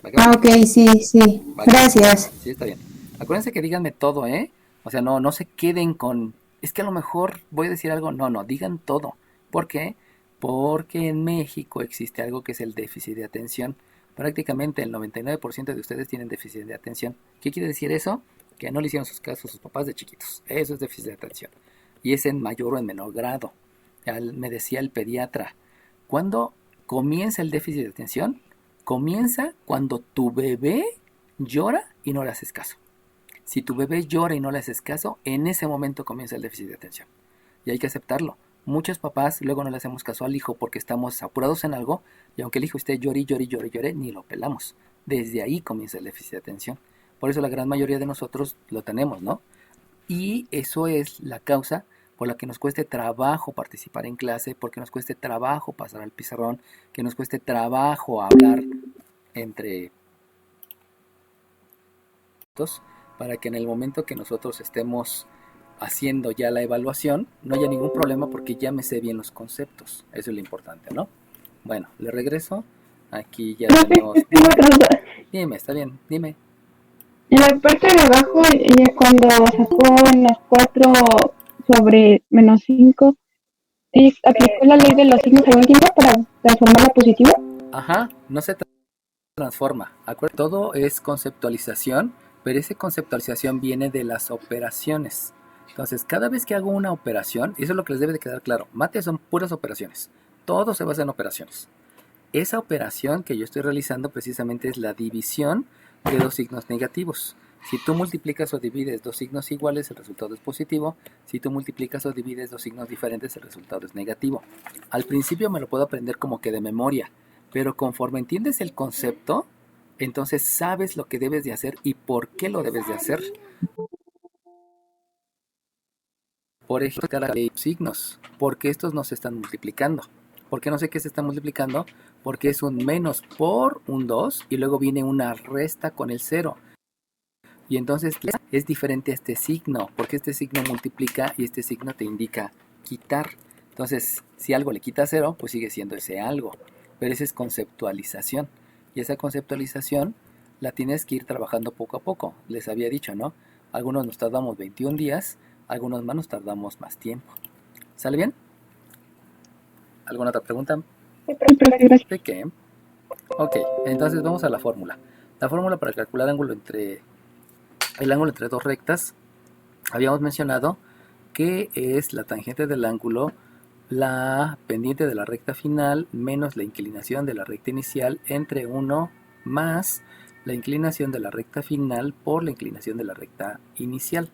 Ok, sí, sí. Gracias. Sí, está bien. Acuérdense que díganme todo, ¿eh? O sea, no se queden con... Es que a lo mejor voy a decir algo. No, digan todo. ¿Por qué? Porque en México existe algo que es el déficit de atención. Prácticamente el 99% de ustedes tienen déficit de atención. ¿Qué quiere decir eso? Que no le hicieron sus casos a sus papás de chiquitos. Eso es déficit de atención. Y es en mayor o en menor grado. Ya me decía el pediatra, ¿cuándo comienza el déficit de atención? Comienza cuando tu bebé llora y no le haces caso. Si tu bebé llora y no le haces caso, en ese momento comienza el déficit de atención. Y hay que aceptarlo. Muchos papás luego no le hacemos caso al hijo porque estamos apurados en algo, y aunque el hijo esté llore, ni lo pelamos. Desde ahí comienza el déficit de atención. Por eso la gran mayoría de nosotros lo tenemos, ¿no? Y eso es la causa por la que nos cueste trabajo participar en clase, porque nos cueste trabajo pasar al pizarrón, que nos cueste trabajo hablar entre todos, para que en el momento que nosotros estemos haciendo ya la evaluación, no haya ningún problema porque ya me sé bien los conceptos. Eso es lo importante, ¿no? Bueno, le regreso. Aquí ya tenemos... Tengo otra duda. Dime, está bien, dime. En la parte de abajo, ella cuando sacó en las 4 sobre -5, ¿ella aplicó la ley de los signos al último para transformarla a positiva? Ajá, no se transforma. Acuérdate, todo es conceptualización, pero esa conceptualización viene de las operaciones. Entonces, cada vez que hago una operación, y eso es lo que les debe de quedar claro, mate son puras operaciones. Todo se basa en operaciones. Esa operación que yo estoy realizando precisamente es la división de dos signos negativos. Si tú multiplicas o divides dos signos iguales, el resultado es positivo. Si tú multiplicas o divides dos signos diferentes, el resultado es negativo. Al principio me lo puedo aprender como que de memoria, pero conforme entiendes el concepto, entonces sabes lo que debes de hacer y por qué lo debes de hacer. Por ejemplo, cada signos, porque estos no se están multiplicando. ¿Por qué no sé qué se está multiplicando? Porque es un menos por un 2 y luego viene una resta con el 0. Y entonces es diferente a este signo, porque este signo multiplica y este signo te indica quitar. Entonces, si algo le quita 0, pues sigue siendo ese algo. Pero esa es conceptualización. Y esa conceptualización la tienes que ir trabajando poco a poco. Les había dicho, ¿no? Algunos nos tardamos 21 días, algunos más nos tardamos más tiempo. ¿Sale bien? ¿Alguna otra pregunta? Gracias. ¿De qué? Ok, entonces vamos a la fórmula. La fórmula para calcular el ángulo entre dos rectas, habíamos mencionado que es la tangente del ángulo, la pendiente de la recta final, menos la inclinación de la recta inicial, entre 1 más la inclinación de la recta final por la inclinación de la recta inicial.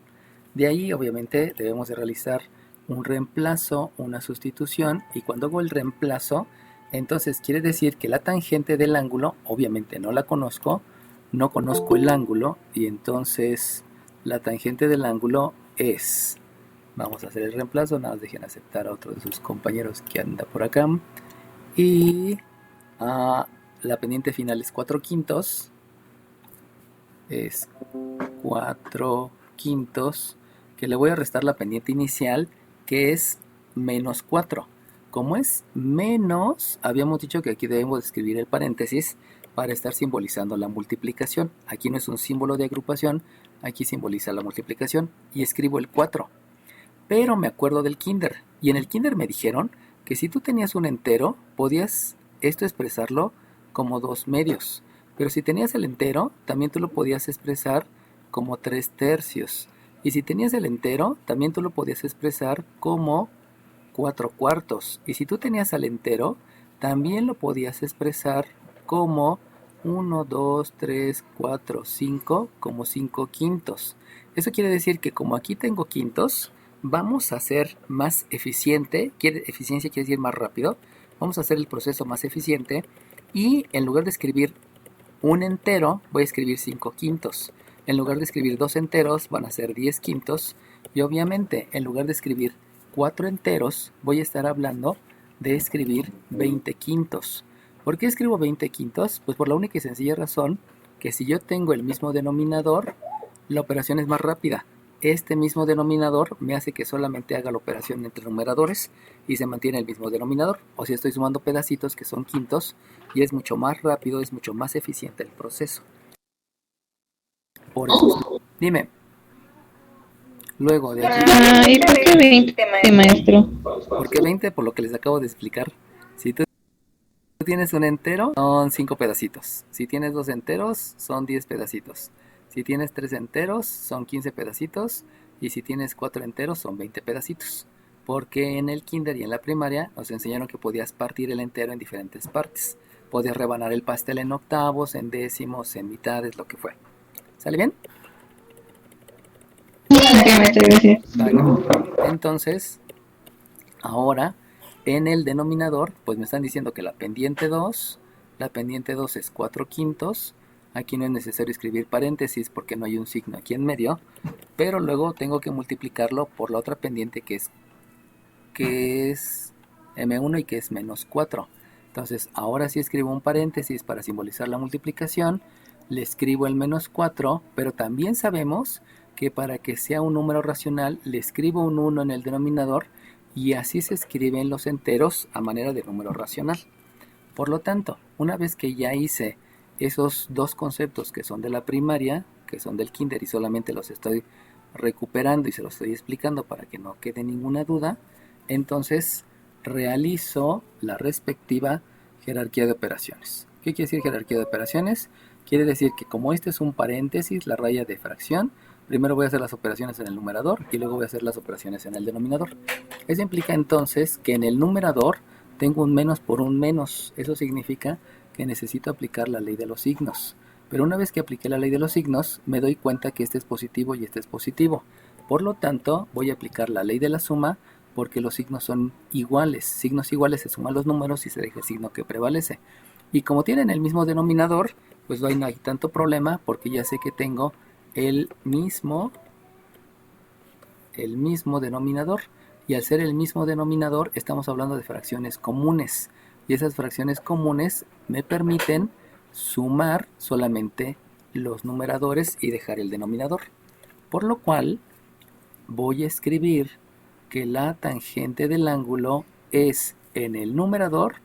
De ahí, obviamente, debemos de realizar un reemplazo, una sustitución, y cuando hago el reemplazo, entonces quiere decir que la tangente del ángulo, obviamente no la conozco, no conozco el ángulo, y entonces la tangente del ángulo es, vamos a hacer el reemplazo, nada más dejen aceptar a otro de sus compañeros que anda por acá, y la pendiente final es 4/5, es 4/5, que le voy a restar la pendiente inicial, que es menos 4. Como es menos, habíamos dicho que aquí debemos escribir el paréntesis para estar simbolizando la multiplicación. Aquí no es un símbolo de agrupación, aquí simboliza la multiplicación y escribo el 4. Pero me acuerdo del kinder, y en el kinder me dijeron que si tú tenías un entero, podías esto expresarlo como 2 medios. Pero si tenías el entero, también tú lo podías expresar como 3/3. Y si tenías el entero, también tú lo podías expresar como 4/4. Y si tú tenías al entero, también lo podías expresar como 1, 2, 3, 4, 5, como 5/5. Eso quiere decir que como aquí tengo quintos, vamos a ser más eficiente. Eficiencia quiere decir más rápido. Vamos a hacer el proceso más eficiente. Y en lugar de escribir un entero, voy a escribir 5/5. En lugar de escribir 2 enteros, van a ser 10/5. Y obviamente, en lugar de escribir 4 enteros, voy a estar hablando de escribir 20/5. ¿Por qué escribo 20/5? Pues por la única y sencilla razón que si yo tengo el mismo denominador, la operación es más rápida. Este mismo denominador me hace que solamente haga la operación entre numeradores y se mantiene el mismo denominador. O si estoy sumando pedacitos que son quintos, y es mucho más rápido, es mucho más eficiente el proceso. Por eso, dime. Luego de aquí. ¿Y por qué 20, maestro? ¿Por qué 20? Por lo que les acabo de explicar. Si tú tienes un entero, son 5 pedacitos. Si tienes 2 enteros, son 10 pedacitos. Si tienes 3 enteros, son 15 pedacitos. Y si tienes 4 enteros, son 20 pedacitos. Porque en el kinder y en la primaria nos enseñaron que podías partir el entero en diferentes partes. Podías rebanar el pastel en octavos, en décimos, en mitades, lo que fue. ¿Sale bien? Entonces, ahora en el denominador, pues me están diciendo que la pendiente 2 es 4/5. Aquí no es necesario escribir paréntesis porque no hay un signo aquí en medio, pero luego tengo que multiplicarlo por la otra pendiente que es que es m1 y que es menos 4. Entonces ahora sí escribo un paréntesis para simbolizar la multiplicación, le escribo el menos 4, pero también sabemos que para que sea un número racional le escribo un 1 en el denominador y así se escriben los enteros a manera de número racional. Por lo tanto, una vez que ya hice esos dos conceptos que son de la primaria, que son del kinder y solamente los estoy recuperando y se los estoy explicando para que no quede ninguna duda, entonces realizo la respectiva jerarquía de operaciones. ¿Qué quiere decir jerarquía de operaciones? Quiere decir que como este es un paréntesis, la raya de fracción, primero voy a hacer las operaciones en el numerador y luego voy a hacer las operaciones en el denominador. Eso implica entonces que en el numerador tengo un menos por un menos. Eso significa que necesito aplicar la ley de los signos. Pero una vez que apliqué la ley de los signos, me doy cuenta que este es positivo y este es positivo. Por lo tanto, voy a aplicar la ley de la suma porque los signos son iguales. Signos iguales se suman los números y se deja el signo que prevalece. Y como tienen el mismo denominador, pues no hay tanto problema porque ya sé que tengo el mismo denominador. Y al ser el mismo denominador, estamos hablando de fracciones comunes. Y esas fracciones comunes me permiten sumar solamente los numeradores y dejar el denominador. Por lo cual, voy a escribir que la tangente del ángulo es en el numerador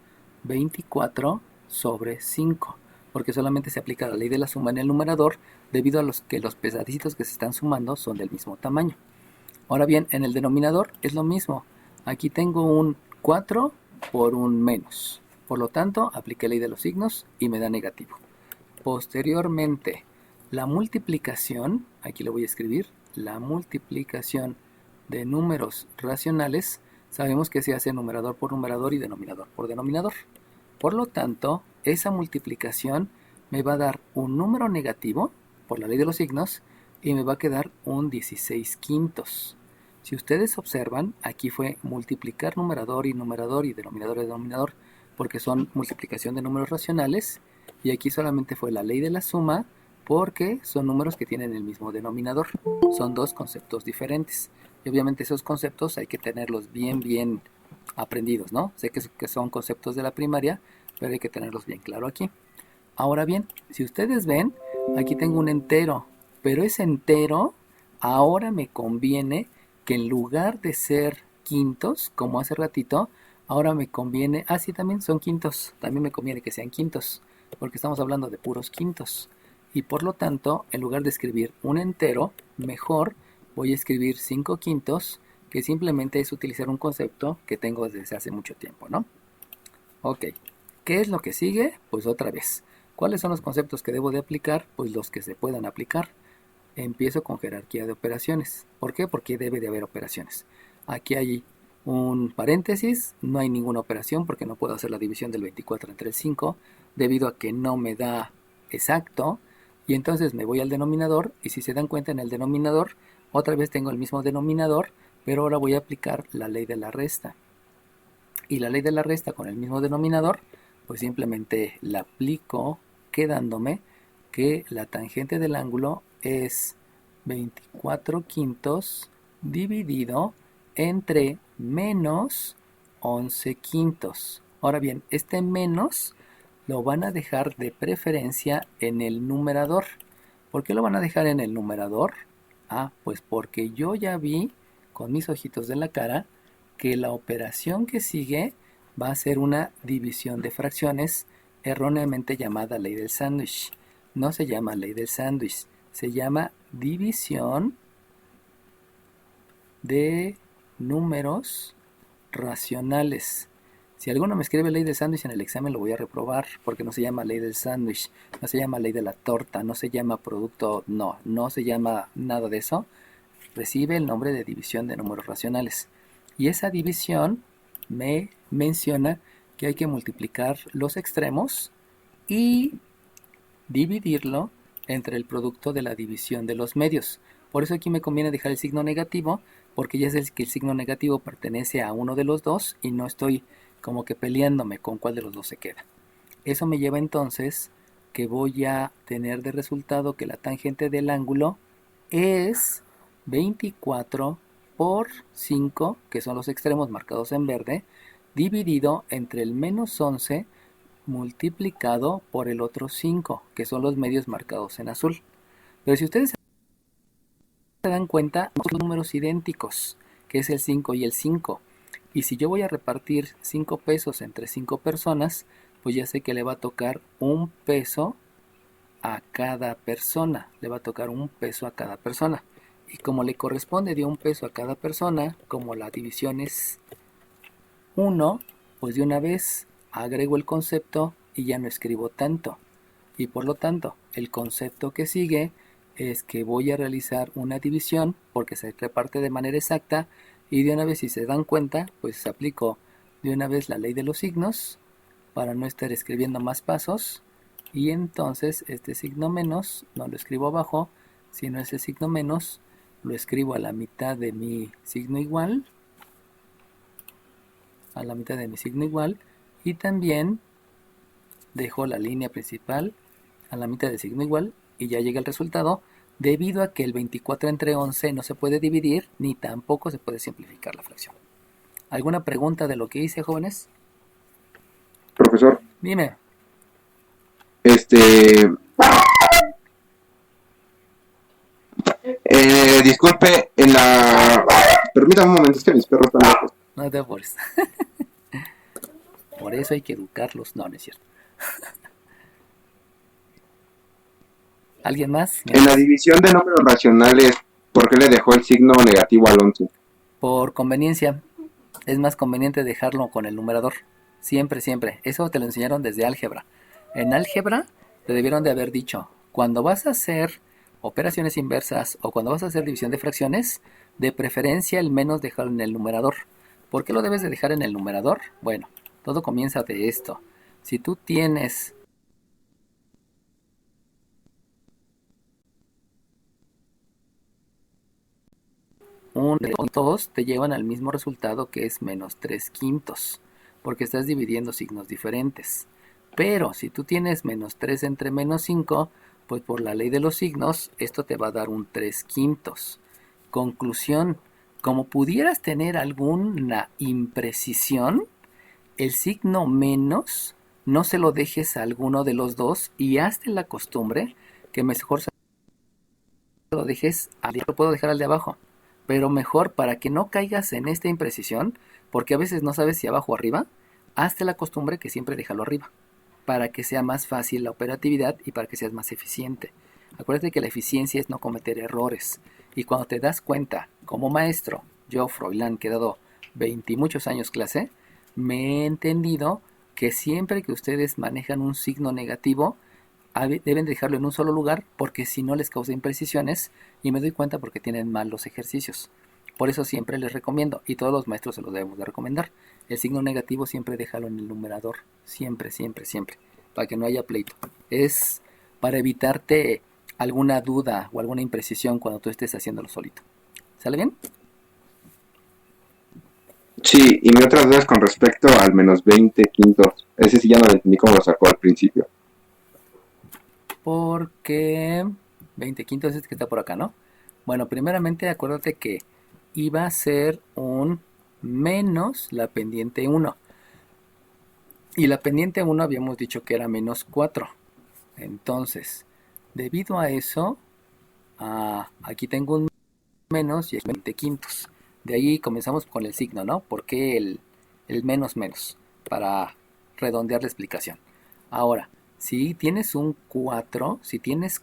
24 sobre 5. Porque solamente se aplica la ley de la suma en el numerador debido a que los pesaditos que se están sumando son del mismo tamaño. Ahora bien, en el denominador es lo mismo. Aquí tengo un 4 por un menos. Por lo tanto, apliqué la ley de los signos y me da negativo. Posteriormente, la multiplicación, aquí lo voy a escribir, la multiplicación de números racionales, sabemos que se hace numerador por numerador y denominador por denominador. Por lo tanto, esa multiplicación me va a dar un número negativo por la ley de los signos y me va a quedar un 16 quintos. Si ustedes observan, aquí fue multiplicar numerador y denominador y denominador, porque son multiplicación de números racionales, y aquí solamente fue la ley de la suma, porque son números que tienen el mismo denominador. Son dos conceptos diferentes. Y obviamente esos conceptos hay que tenerlos bien aprendidos, ¿no? Sé que son conceptos de la primaria, pero hay que tenerlos bien claro aquí. Ahora bien, si ustedes ven, aquí tengo un entero, pero ese entero ahora me conviene que en lugar de ser quintos, como hace ratito, ahora me conviene, sí, también son quintos, también me conviene que sean quintos, porque estamos hablando de puros quintos. Y por lo tanto, en lugar de escribir un entero, mejor voy a escribir 5 quintos, que simplemente es utilizar un concepto que tengo desde hace mucho tiempo, ¿no? Ok, ¿qué es lo que sigue? Pues otra vez. ¿Cuáles son los conceptos que debo de aplicar? Pues los que se puedan aplicar. Empiezo con jerarquía de operaciones. ¿Por qué? Porque debe de haber operaciones. Aquí hay un paréntesis, no hay ninguna operación porque no puedo hacer la división del 24 entre el 5 debido a que no me da exacto. Y entonces me voy al denominador y si se dan cuenta en el denominador, otra vez tengo el mismo denominador, pero ahora voy a aplicar la ley de la resta. Y la ley de la resta con el mismo denominador, pues simplemente la aplico quedándome que la tangente del ángulo es 24 quintos dividido entre menos 11 quintos. Ahora bien, este menos lo van a dejar de preferencia en el numerador. ¿Por qué lo van a dejar en el numerador? Pues porque yo ya vi con mis ojitos de la cara que la operación que sigue va a ser una división de fracciones erróneamente llamada ley del sándwich. No se llama ley del sándwich, se llama división de números racionales. Si alguno me escribe ley del sándwich en el examen lo voy a reprobar porque no se llama ley del sándwich, no se llama ley de la torta, no se llama producto, no se llama nada de eso. Recibe el nombre de división de números racionales. Y esa división me menciona que hay que multiplicar los extremos y dividirlo entre el producto de la división de los medios. Por eso aquí me conviene dejar el signo negativo, porque ya sé que el signo negativo pertenece a uno de los dos y no estoy como que peleándome con cuál de los dos se queda. Eso me lleva entonces que voy a tener de resultado que la tangente del ángulo es 24 por 5, que son los extremos marcados en verde, dividido entre el menos 11 multiplicado por el otro 5, que son los medios marcados en azul. Pero si ustedes se dan cuenta, son números idénticos, que es el 5 y el 5. Y si yo voy a repartir 5 pesos entre 5 personas, pues ya sé que le va a tocar un peso a cada persona. Le va a tocar un peso a cada persona. Y como le corresponde de un peso a cada persona, como la división es 1, pues de una vez agrego el concepto y ya no escribo tanto. Y por lo tanto, el concepto que sigue es que voy a realizar una división porque se reparte de manera exacta y de una vez, si se dan cuenta, pues aplico de una vez la ley de los signos para no estar escribiendo más pasos, y entonces este signo menos no lo escribo abajo, sino ese signo menos lo escribo a la mitad de mi signo igual, y también dejo la línea principal a la mitad del signo igual y ya llega el resultado, debido a que el 24 entre 11 no se puede dividir ni tampoco se puede simplificar la fracción. ¿Alguna pregunta de lo que hice, jóvenes? Profesor, Dime. Disculpe, permítame un momento, es que mis perros están lejos. No te apures. Por eso hay que educarlos. No, no es cierto. ¿Alguien más? En la división de números racionales, ¿por qué le dejó el signo negativo al 11? Por conveniencia. Es más conveniente dejarlo con el numerador. Siempre, siempre. Eso te lo enseñaron desde álgebra. En álgebra te debieron de haber dicho, cuando vas a hacer operaciones inversas o cuando vas a hacer división de fracciones, de preferencia el menos dejarlo en el numerador. ¿Por qué lo debes de dejar en el numerador? Bueno, todo comienza de esto. Si tú tienes un 2, te llevan al mismo resultado, que es menos 3/5, porque estás dividiendo signos diferentes. Pero si tú tienes menos 3 entre menos 5, pues por la ley de los signos, esto te va a dar un 3/5. Conclusión, como pudieras tener alguna imprecisión, el signo menos no se lo dejes a alguno de los dos y hazte la costumbre que mejor se lo dejes lo puedo dejar al de abajo, pero mejor para que no caigas en esta imprecisión, porque a veces no sabes si abajo o arriba, hazte la costumbre que siempre déjalo arriba, para que sea más fácil la operatividad y para que seas más eficiente. Acuérdate que la eficiencia es no cometer errores, y cuando te das cuenta, como maestro, yo, Froilán, que he dado 20 y muchos años clase, me he entendido que siempre que ustedes manejan un signo negativo, deben dejarlo en un solo lugar, porque si no les causa imprecisiones, y me doy cuenta porque tienen mal los ejercicios. Por eso siempre les recomiendo, y todos los maestros se los debemos de recomendar, el signo negativo siempre déjalo en el numerador, siempre, siempre, siempre, para que no haya pleito. Es para evitarte alguna duda o alguna imprecisión cuando tú estés haciéndolo solito. ¿Sale bien? Sí, y mi otra duda es con respecto al menos 20/5. Ese sí ya no lo entendí cómo lo sacó al principio. Porque 20/5 es este que está por acá, ¿no? Bueno, primeramente acuérdate que iba a ser un menos la pendiente 1. Y la pendiente 1 habíamos dicho que era menos 4. Entonces, debido a eso, aquí tengo un menos y es 20/5. De ahí comenzamos con el signo, ¿no? Porque el menos menos, para redondear la explicación. Ahora, si tienes un 4, si tienes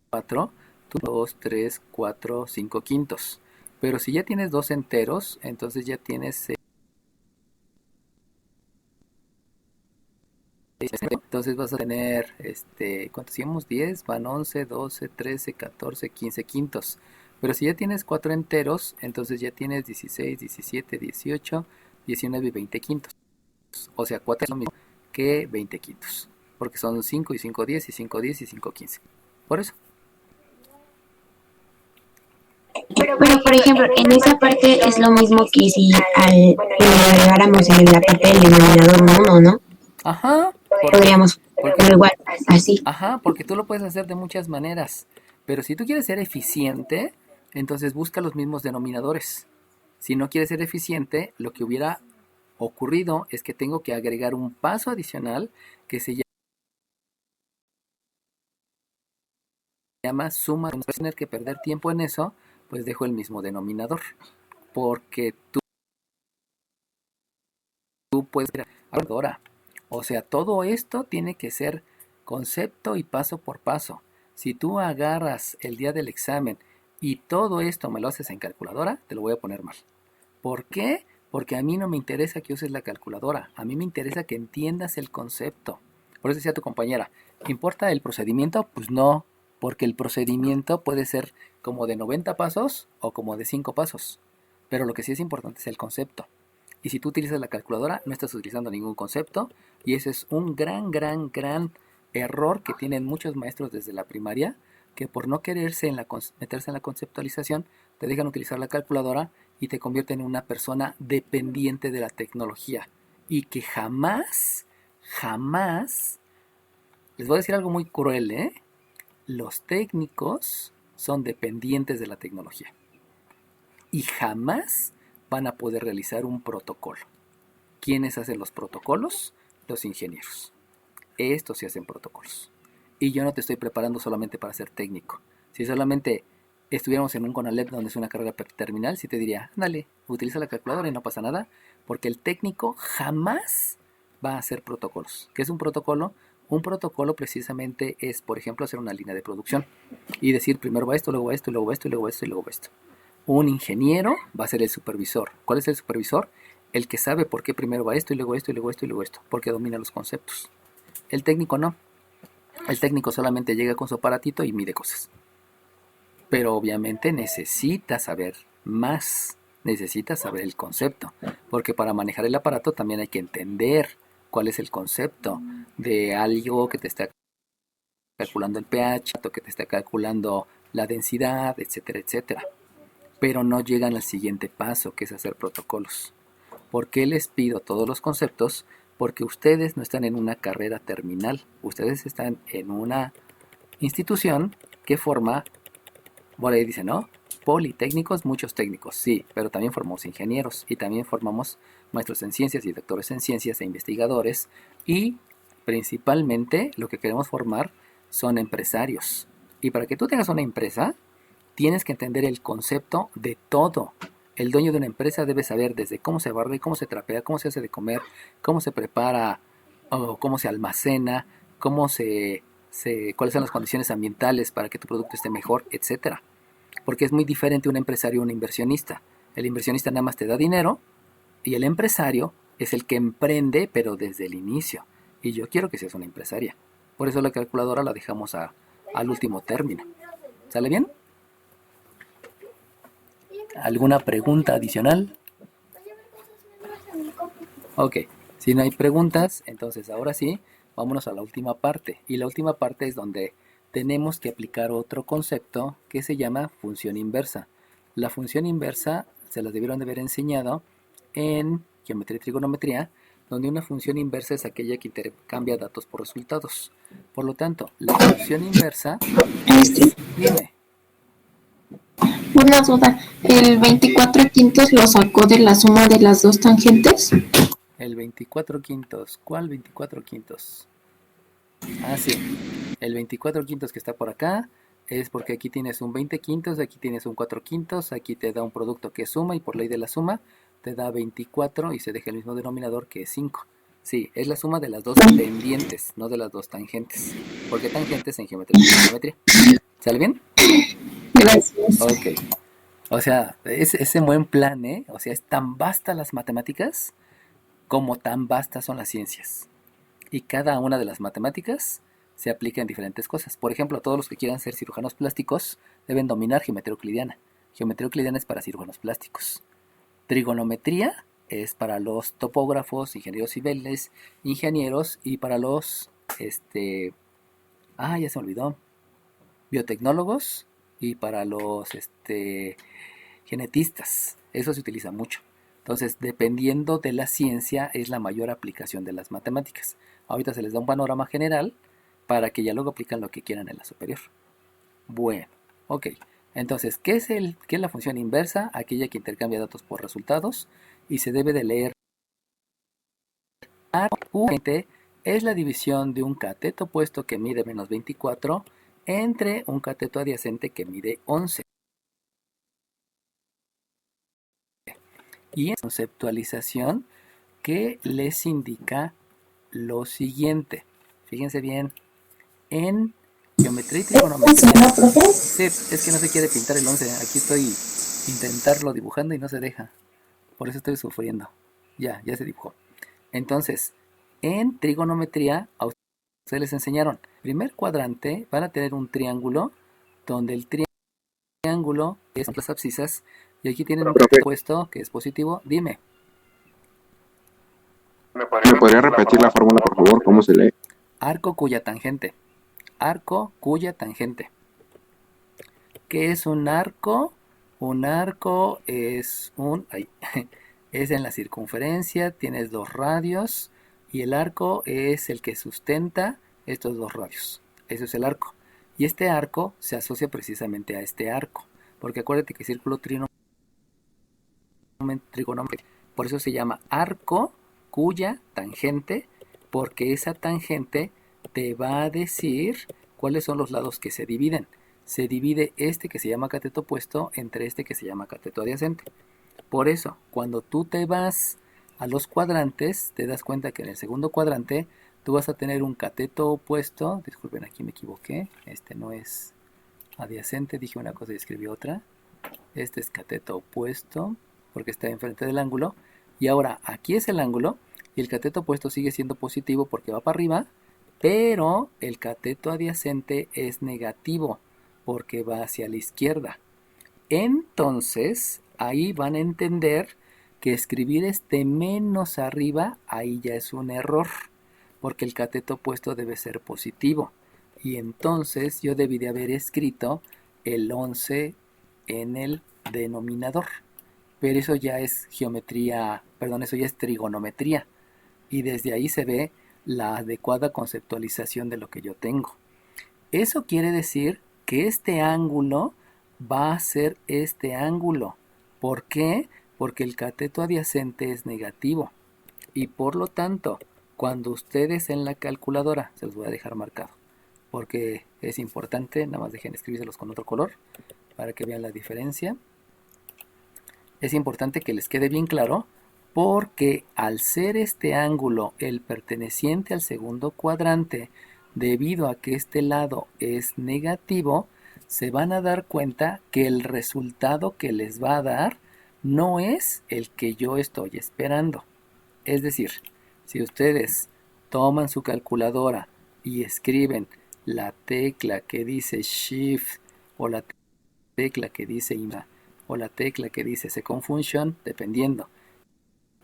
4, 2, 3, 4, 5 quintos. Pero si ya tienes 2 enteros, entonces ya tienes entonces vas a tener, ¿cuántos íbamos? 10, van 11, 12, 13, 14, 15 quintos. Pero si ya tienes 4 enteros, entonces ya tienes 16, 17, 18, 19 y 20 quintos. O sea, 4 es lo mismo que 20 quintos. Porque son 5 y 5, 10 y 5, 10 y 5, 15. Por eso. Pero, por ejemplo, en esa parte es lo mismo que si agregáramos en la parte del denominador un 1, ¿no? Ajá. Podríamos ponerlo igual, así. Ajá, porque tú lo puedes hacer de muchas maneras. Pero si tú quieres ser eficiente, entonces busca los mismos denominadores. Si no quieres ser eficiente, lo que hubiera ocurrido es que tengo que agregar un paso adicional que se llama suma. No tener que perder tiempo en eso, pues dejo el mismo denominador. Porque tú puedes ser calculadora. O sea, todo esto tiene que ser concepto y paso por paso. Si tú agarras el día del examen y todo esto me lo haces en calculadora, te lo voy a poner mal. ¿Por qué? Porque a mí no me interesa que uses la calculadora. A mí me interesa que entiendas el concepto. Por eso decía tu compañera, ¿importa el procedimiento? Pues no, porque el procedimiento puede ser como de 90 pasos o como de 5 pasos. Pero lo que sí es importante es el concepto. Y si tú utilizas la calculadora, no estás utilizando ningún concepto. Y ese es un gran error que tienen muchos maestros desde la primaria, que por no quererse meterse en la conceptualización, te dejan utilizar la calculadora y te convierten en una persona dependiente de la tecnología. Y que jamás, les voy a decir algo muy cruel, ¿eh? Los técnicos son dependientes de la tecnología. Y jamás van a poder realizar un protocolo. ¿Quiénes hacen los protocolos? Los ingenieros. Estos sí hacen protocolos. Y yo no te estoy preparando solamente para ser técnico. Si solamente estuviéramos en un CONALEP donde es una carrera terminal, sí te diría, dale, utiliza la calculadora y no pasa nada, porque el técnico jamás va a hacer protocolos. ¿Qué es un protocolo? Un protocolo precisamente es, por ejemplo, hacer una línea de producción y decir primero va esto, luego va esto, luego va esto, luego va esto y luego va esto. Un ingeniero va a ser el supervisor. ¿Cuál es el supervisor? El que sabe por qué primero va esto y luego esto y luego esto y luego esto, porque domina los conceptos. El técnico no. El técnico solamente llega con su aparatito y mide cosas. Pero obviamente necesita saber más, necesita saber el concepto, porque para manejar el aparato también hay que entender cuál es el concepto de algo que te está calculando el pH, que te está calculando la densidad, etcétera, etcétera. Pero no llegan al siguiente paso, que es hacer protocolos. ¿Por qué les pido todos los conceptos? Porque ustedes no están en una carrera terminal, ustedes están en una institución que forma, por ahí dice, ¿no? Politécnicos, muchos técnicos, sí, pero también formamos ingenieros y también formamos maestros en ciencias y doctores en ciencias e investigadores, y principalmente lo que queremos formar son empresarios. Y para que tú tengas una empresa, tienes que entender el concepto de todo. El dueño de una empresa debe saber desde cómo se barre, cómo se trapea, cómo se hace de comer, cómo se prepara, o cómo se almacena, cuáles son las condiciones ambientales para que tu producto esté mejor, etcétera. Porque es muy diferente un empresario a un inversionista. El inversionista nada más te da dinero y el empresario es el que emprende, pero desde el inicio. Y yo quiero que seas una empresaria. Por eso la calculadora la dejamos al último término. ¿Sale bien? ¿Alguna pregunta adicional? Ok, si no hay preguntas, entonces ahora sí, vámonos a la última parte. Y la última parte es donde tenemos que aplicar otro concepto que se llama función inversa. La función inversa se las debieron de haber enseñado en geometría y trigonometría, donde una función inversa es aquella que intercambia datos por resultados. Por lo tanto, la función inversa es... Dime. Una duda, ¿el 24 quintos lo sacó de la suma de las dos tangentes? El 24 quintos, ¿cuál 24 quintos? Ah, sí, el 24 quintos que está por acá es porque aquí tienes un 20 quintos, aquí tienes un 4 quintos, aquí te da un producto que es suma y por ley de la suma te da 24 y se deja el mismo denominador que es 5. Sí, es la suma de las dos pendientes, no de las dos tangentes, porque tangentes en geometría y trigonometría. ¿Sale bien? Gracias. Ok. O sea, ese buen plan, ¿eh? O sea, es tan vasta las matemáticas como tan vastas son las ciencias. Y cada una de las matemáticas se aplica en diferentes cosas. Por ejemplo, todos los que quieran ser cirujanos plásticos deben dominar geometría euclidiana. Geometría euclidiana es para cirujanos plásticos. Trigonometría es para los topógrafos, ingenieros civiles, ingenieros y para los, ya se me olvidó, biotecnólogos y para los genetistas. Eso se utiliza mucho. Entonces, dependiendo de la ciencia, es la mayor aplicación de las matemáticas. Ahorita se les da un panorama general para que ya luego aplican lo que quieran en la superior. Bueno, Ok, entonces, ¿qué es la función inversa? Aquella que intercambia datos por resultados y se debe de leer. Es la división de un cateto opuesto que mide menos 24 entre un cateto adyacente que mide 11. Y en conceptualización que les indica lo siguiente. Fíjense bien, en geometría y trigonometría. Sí, es que no se quiere pintar el 11. Aquí estoy intentarlo dibujando y no se deja. Por eso estoy sufriendo. Ya se dibujó. Entonces, en trigonometría, a ustedes les enseñaron. Primer cuadrante van a tener un triángulo donde el triángulo es las abscisas y aquí tienen un cateto opuesto que es positivo. Dime. ¿Me podría repetir la fórmula, por favor? ¿Cómo se lee? Arco cuya tangente. Arco cuya tangente. ¿Qué es un arco? Un arco es es en la circunferencia, tienes 2 radios y el arco es el que sustenta estos 2 radios. Eso es el arco. Y este arco se asocia precisamente a este arco, porque acuérdate que círculo trigonométrico, por eso se llama arco cuya tangente, porque esa tangente te va a decir cuáles son los lados que se dividen. Se divide este que se llama cateto opuesto entre este que se llama cateto adyacente. Por eso, cuando tú te vas a los cuadrantes, te das cuenta que en el segundo cuadrante tú vas a tener un cateto opuesto. Disculpen, aquí me equivoqué. Este no es adyacente, dije una cosa y escribí otra. Este es cateto opuesto porque está enfrente del ángulo. Y ahora aquí es el ángulo y el cateto opuesto sigue siendo positivo porque va para arriba, pero el cateto adyacente es negativo porque va hacia la izquierda. Entonces, ahí van a entender que escribir este menos arriba, ahí ya es un error, porque el cateto opuesto debe ser positivo. Y entonces yo debí de haber escrito el 11 en el denominador. Pero eso ya es geometría, perdón, eso ya es trigonometría. Y desde ahí se ve la adecuada conceptualización de lo que yo tengo. Eso quiere decir que este ángulo va a ser este ángulo. ¿Por qué? Porque el cateto adyacente es negativo. Y por lo tanto, cuando ustedes en la calculadora, se los voy a dejar marcado, porque es importante, nada más dejen escribírselos con otro color, para que vean la diferencia. Es importante que les quede bien claro, porque al ser este ángulo el perteneciente al segundo cuadrante, debido a que este lado es negativo, se van a dar cuenta que el resultado que les va a dar no es el que yo estoy esperando. Es decir, si ustedes toman su calculadora y escriben la tecla que dice Shift o la tecla que dice IMA o la tecla que dice Second Function, dependiendo,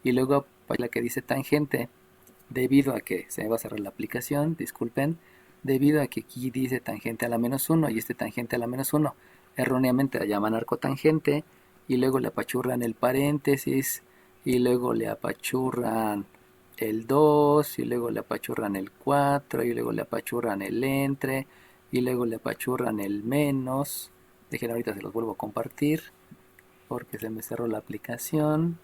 y luego la que dice tangente, debido a que se me va a cerrar la aplicación, disculpen, debido a que aquí dice tangente a la menos 1 y este tangente a la menos 1, erróneamente la llaman arcotangente y luego le apachurran el paréntesis y luego le apachurran el 2 y luego le apachurran el 4 y luego le apachurran el entre y luego le apachurran el menos. Dejen, ahorita se los vuelvo a compartir porque se me cerró la aplicación.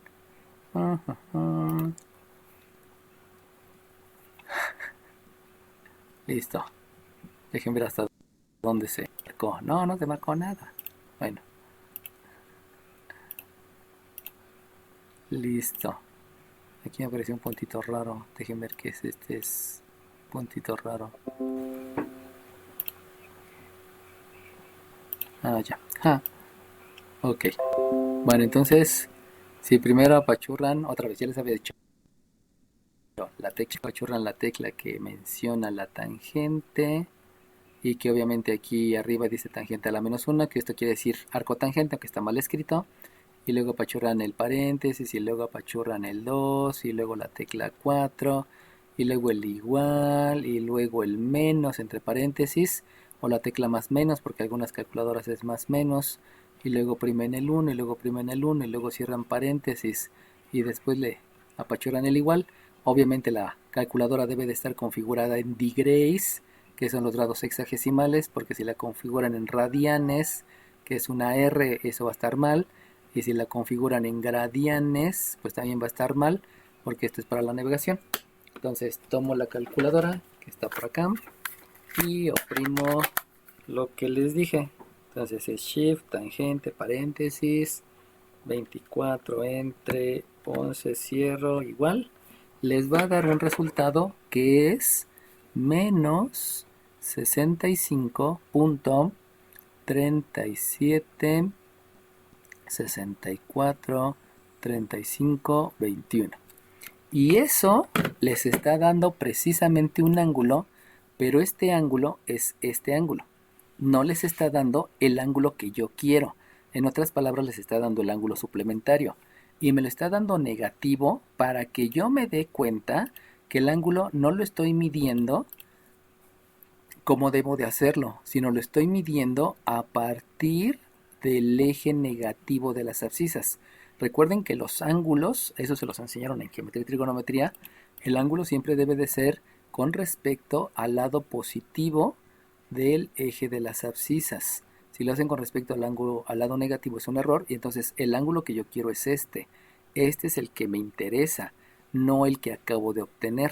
Listo. Dejen ver hasta dónde se marcó. No se marcó nada. Bueno. Listo. Aquí me apareció un puntito raro. Dejen ver qué es este. Es puntito raro. Ya. Ok. Bueno, entonces, si primero apachurran, otra vez, ya les había dicho. La tecla, apachurran la tecla que menciona la tangente. Y que obviamente aquí arriba dice tangente a la menos 1, que esto quiere decir arco tangente, aunque está mal escrito. Y luego apachurran el paréntesis, y luego apachurran el 2, y luego la tecla 4, y luego el igual, y luego el menos entre paréntesis, o la tecla más menos, porque algunas calculadoras es más menos, y luego primen el 1, y luego primen el 1, y luego cierran paréntesis, y después le apachurran el igual. Obviamente la calculadora debe de estar configurada en degrees, que son los grados sexagesimales, porque si la configuran en radianes, que es una R, eso va a estar mal. Y si la configuran en gradianes, pues también va a estar mal, porque esto es para la navegación. Entonces tomo la calculadora, que está por acá, y oprimo lo que les dije. Entonces es Shift, tangente, paréntesis, 24 entre 11, cierro, igual. Les va a dar un resultado que es menos 65.37 64 35 21. Y eso les está dando precisamente un ángulo, pero este ángulo es este ángulo. No les está dando el ángulo que yo quiero. En otras palabras, les está dando el ángulo suplementario. Y me lo está dando negativo para que yo me dé cuenta que el ángulo no lo estoy midiendo como debo de hacerlo, sino lo estoy midiendo a partir del eje negativo de las abscisas. Recuerden que los ángulos, eso se los enseñaron en geometría y trigonometría, el ángulo siempre debe de ser con respecto al lado positivo del eje de las abscisas. Si lo hacen con respecto al ángulo al lado negativo es un error, y entonces el ángulo que yo quiero es este. Este es el que me interesa, no el que acabo de obtener.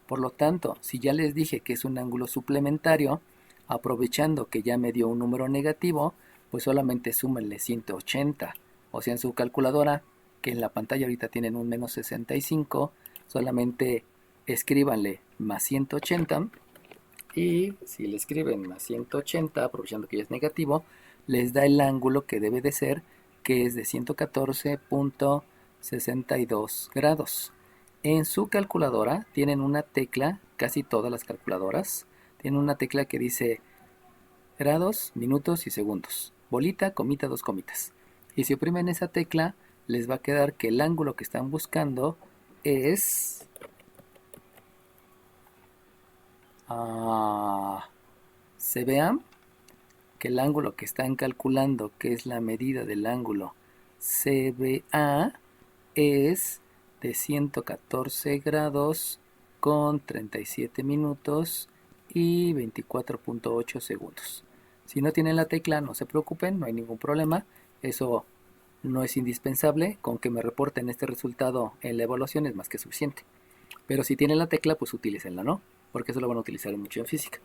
Por lo tanto, si ya les dije que es un ángulo suplementario, aprovechando que ya me dio un número negativo, pues solamente súmenle 180. O sea, en su calculadora, que en la pantalla ahorita tienen un menos 65, solamente escríbanle más 180. Y si le escriben más 180, aprovechando que ya es negativo, les da el ángulo que debe de ser, que es de 114.62 grados. En su calculadora tienen una tecla, casi todas las calculadoras, tienen una tecla que dice grados, minutos y segundos. Bolita, comita, dos comitas. Y si oprimen esa tecla, les va a quedar que el ángulo que están buscando es... se vean que el ángulo que están calculando, que es la medida del ángulo CBA, es de 114 grados con 37 minutos y 24.8 segundos. Si no tienen la tecla, no se preocupen, no hay ningún problema. Eso no es indispensable, con que me reporten este resultado en la evaluación es más que suficiente. Pero si tienen la tecla, pues utilícenla, ¿no? Porque eso lo van a utilizar mucho en física.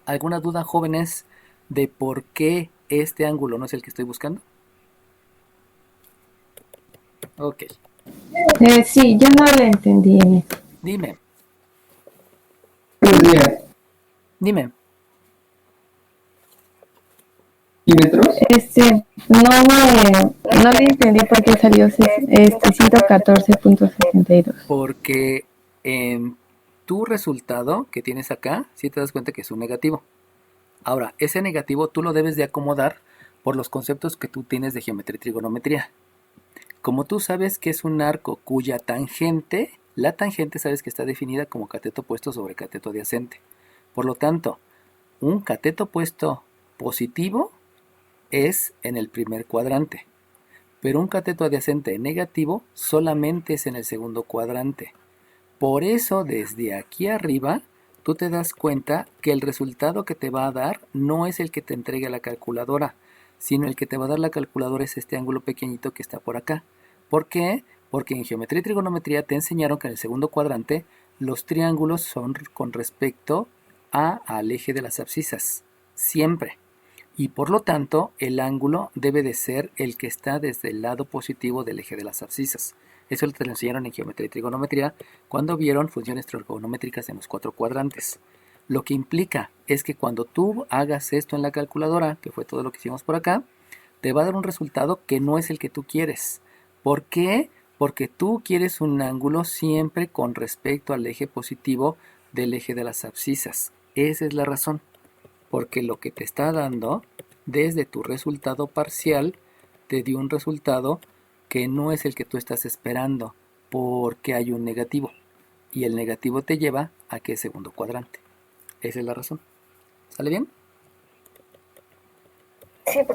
¿Alguna duda, jóvenes, de por qué este ángulo no es el que estoy buscando? Ok. Sí, yo no lo entendí. Dime. Buenos días. Dime. ¿Kilómetros? No le entendí por qué salió 114.62. Porque en tu resultado que tienes acá, si te das cuenta que es un negativo. Ahora, ese negativo tú lo debes de acomodar por los conceptos que tú tienes de geometría y trigonometría. Como tú sabes que es un arco cuya tangente, la tangente sabes que está definida como cateto opuesto sobre cateto adyacente. Por lo tanto, un cateto opuesto positivo es en el primer cuadrante, pero un cateto adyacente negativo solamente es en el segundo cuadrante. Por eso, desde aquí arriba, tú te das cuenta que el resultado que te va a dar no es el que te entrega la calculadora, sino el que te va a dar la calculadora es este ángulo pequeñito que está por acá. ¿Por qué? Porque en geometría y trigonometría te enseñaron que en el segundo cuadrante los triángulos son con respecto al eje de las abscisas, siempre. Y por lo tanto, el ángulo debe de ser el que está desde el lado positivo del eje de las abscisas. Eso te lo enseñaron en geometría y trigonometría cuando vieron funciones trigonométricas en los cuatro cuadrantes. Lo que implica es que cuando tú hagas esto en la calculadora, que fue todo lo que hicimos por acá, te va a dar un resultado que no es el que tú quieres. ¿Por qué? Porque tú quieres un ángulo siempre con respecto al eje positivo del eje de las abscisas. Esa es la razón. Porque lo que te está dando desde tu resultado parcial te dio un resultado que no es el que tú estás esperando porque hay un negativo y el negativo te lleva a que es segundo cuadrante. Esa es la razón. ¿Sale bien?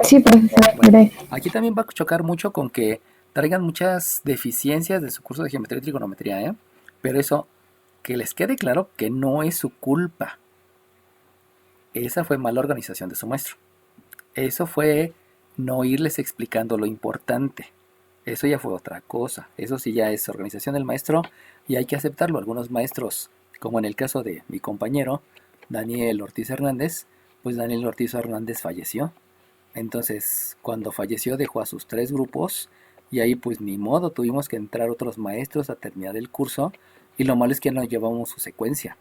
Sí, profesor. Bueno, aquí también va a chocar mucho con que traigan muchas deficiencias de su curso de geometría y trigonometría, ¿eh? Pero eso, que les quede claro que no es su culpa. esa fue mala organización de su maestro. Eso fue no irles explicando lo importante. Eso ya fue otra cosa. Eso sí ya es organización del maestro y hay que aceptarlo. Algunos maestros, como en el caso de mi compañero, Daniel Ortiz Hernández, pues Daniel Ortiz Hernández falleció. Entonces, cuando falleció dejó a sus 3 grupos y ahí pues ni modo, tuvimos que entrar otros maestros a terminar el curso y lo malo es que no llevamos su secuencia.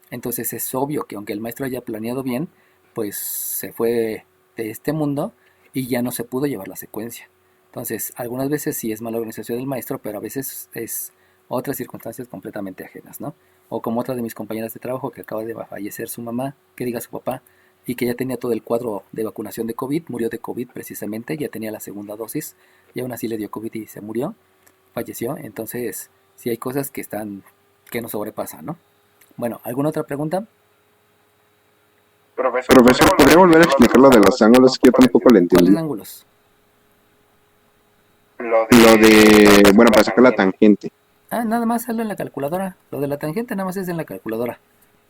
Entonces es obvio que aunque el maestro haya planeado bien, pues se fue de este mundo y ya no se pudo llevar la secuencia. Entonces, algunas veces sí es mala organización del maestro, pero a veces es otras circunstancias completamente ajenas, ¿no? O como otra de mis compañeras de trabajo que acaba de fallecer su mamá, que diga su papá, y que ya tenía todo el cuadro de vacunación de COVID, murió de COVID precisamente, ya tenía la segunda dosis, y aún así le dio COVID y se murió, falleció. Entonces, sí hay cosas que nos sobrepasan, ¿no? Bueno, ¿alguna otra pregunta? Profesor, ¿podría volver a explicar lo de los ángulos? Que yo tampoco lo entendí. ¿Cuáles ángulos? Lo de, bueno, para sacar la tangente. Nada más hazlo en la calculadora. Lo de la tangente nada más es en la calculadora.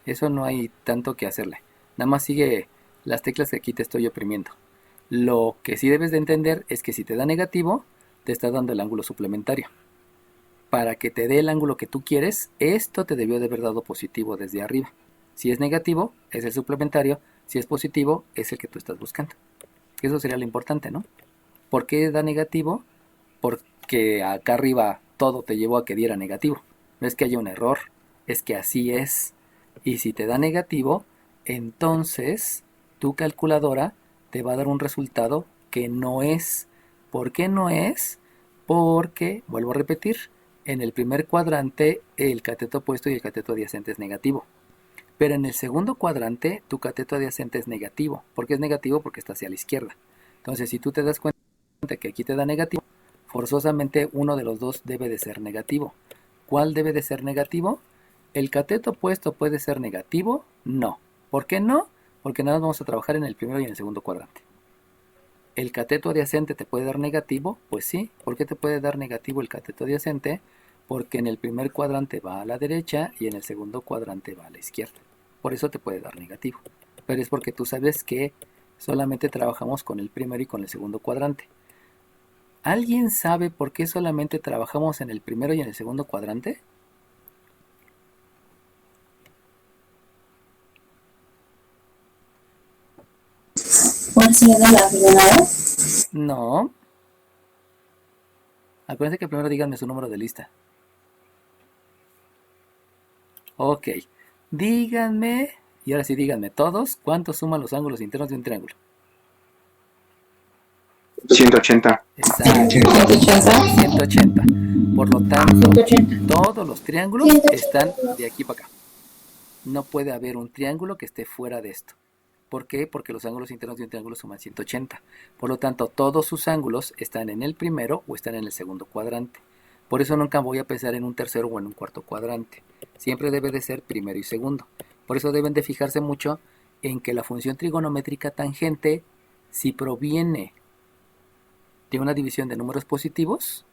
Eso no hay tanto que hacerle. Nada más sigue las teclas que aquí te estoy oprimiendo. Lo que sí debes de entender es que si te da negativo, te está dando el ángulo suplementario. Para que te dé el ángulo que tú quieres, esto te debió de haber dado positivo desde arriba. Si es negativo, es el suplementario. Si es positivo, es el que tú estás buscando. Eso sería lo importante, ¿no? ¿Por qué da negativo? Porque acá arriba todo te llevó a que diera negativo. No es que haya un error, es que así es. Y si te da negativo, entonces tu calculadora te va a dar un resultado que no es. ¿Por qué no es? Porque, vuelvo a repetir, en el primer cuadrante el cateto opuesto y el cateto adyacente es negativo. Pero en el segundo cuadrante tu cateto adyacente es negativo. ¿Por qué es negativo? Porque está hacia la izquierda. Entonces, si tú te das cuenta que aquí te da negativo, forzosamente uno de los dos debe de ser negativo. ¿Cuál debe de ser negativo? ¿El cateto opuesto puede ser negativo? No. ¿Por qué no? Porque nada más vamos a trabajar en el primero y en el segundo cuadrante. ¿El cateto adyacente te puede dar negativo? Pues sí. ¿Por qué te puede dar negativo el cateto adyacente? Porque en el primer cuadrante va a la derecha y en el segundo cuadrante va a la izquierda. Por eso te puede dar negativo. Pero es porque tú sabes que solamente trabajamos con el primero y con el segundo cuadrante. ¿Alguien sabe por qué solamente trabajamos en el primero y en el segundo cuadrante? ¿Cuál sería la ordenada? No. Acuérdense que primero díganme su número de lista. Ok. Díganme, y ahora sí díganme todos, ¿cuánto suman los ángulos internos de un triángulo? 180. Exacto. 180. Por lo tanto, todos los triángulos están de aquí para acá. No puede haber un triángulo que esté fuera de esto. ¿Por qué? Porque los ángulos internos de un triángulo suman 180. Por lo tanto, todos sus ángulos están en el primero o están en el segundo cuadrante. Por eso nunca voy a pensar en un tercero o en un cuarto cuadrante. Siempre debe de ser primero y segundo. Por eso deben de fijarse mucho en que la función trigonométrica tangente, si proviene de una división de números positivos,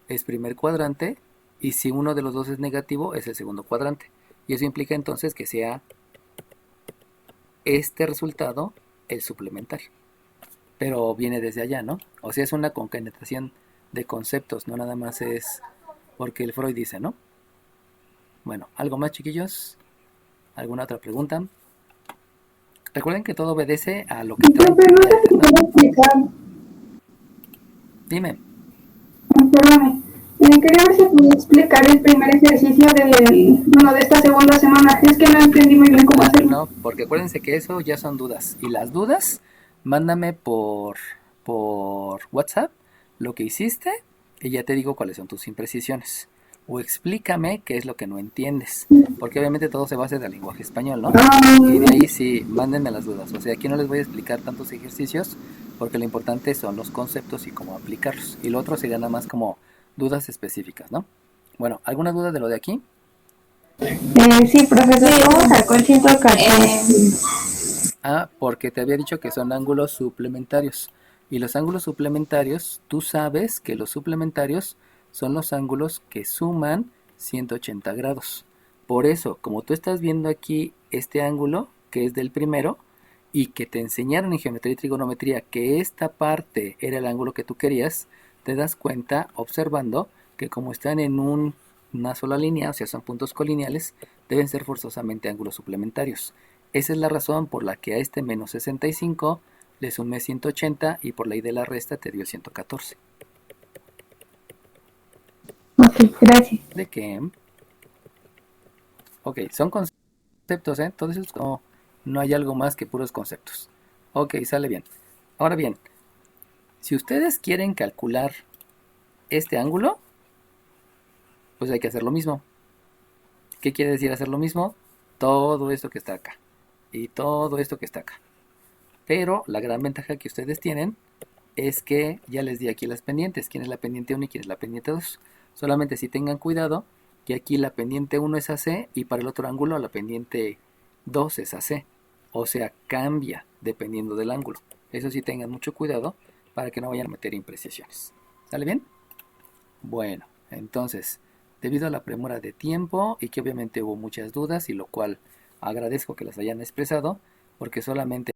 es primer cuadrante, y si uno de los dos es negativo, es el segundo cuadrante. Y eso implica entonces que sea este resultado el suplementario. Pero viene desde allá, ¿no? O sea, es una concatenación de conceptos, no nada más es porque el Freud dice, ¿no? Bueno, ¿algo más, chiquillos? ¿Alguna otra pregunta? Recuerden que todo obedece a lo que traen. Dime. Perdóname. Quería ver si podía explicar el primer ejercicio de esta segunda semana. Es que no entendí muy bien cómo hacerlo. No, porque acuérdense que eso ya son dudas. Y las dudas, mándame por WhatsApp lo que hiciste y ya te digo cuáles son tus imprecisiones. O explícame qué es lo que no entiendes. Porque obviamente todo se basa del lenguaje español, ¿no? Y de ahí sí, mándenme las dudas. O sea, aquí no les voy a explicar tantos ejercicios porque lo importante son los conceptos y cómo aplicarlos. Y lo otro sería nada más como dudas específicas, ¿no? Bueno, ¿alguna duda de lo de aquí? Sí, profesor, ¿cómo sacó el 114? Porque te había dicho que son ángulos suplementarios. Y los ángulos suplementarios, tú sabes que los suplementarios son los ángulos que suman 180 grados. Por eso, como tú estás viendo aquí este ángulo, que es del primero, y que te enseñaron en geometría y trigonometría que esta parte era el ángulo que tú querías, te das cuenta observando que como están en una sola línea, o sea, son puntos colineales, deben ser forzosamente ángulos suplementarios. Esa es la razón por la que a este menos 65 le sumé 180 y por ley de la resta te dio 114. Ok, gracias. ¿De qué? Ok, son conceptos, ¿eh? Entonces no hay algo más que puros conceptos. Ok, sale bien. Ahora bien, si ustedes quieren calcular este ángulo, pues hay que hacer lo mismo. ¿Qué quiere decir hacer lo mismo? Todo esto que está acá y todo esto que está acá. Pero la gran ventaja que ustedes tienen es que ya les di aquí las pendientes. ¿Quién es la pendiente 1 y quién es la pendiente 2? Solamente si tengan cuidado que aquí la pendiente 1 es AC y para el otro ángulo la pendiente 2 es AC. O sea, cambia dependiendo del ángulo. Eso sí, tengan mucho cuidado para que no vayan a meter imprecisiones. ¿Sale bien? Bueno, entonces, debido a la premura de tiempo y que obviamente hubo muchas dudas y lo cual agradezco que las hayan expresado porque solamente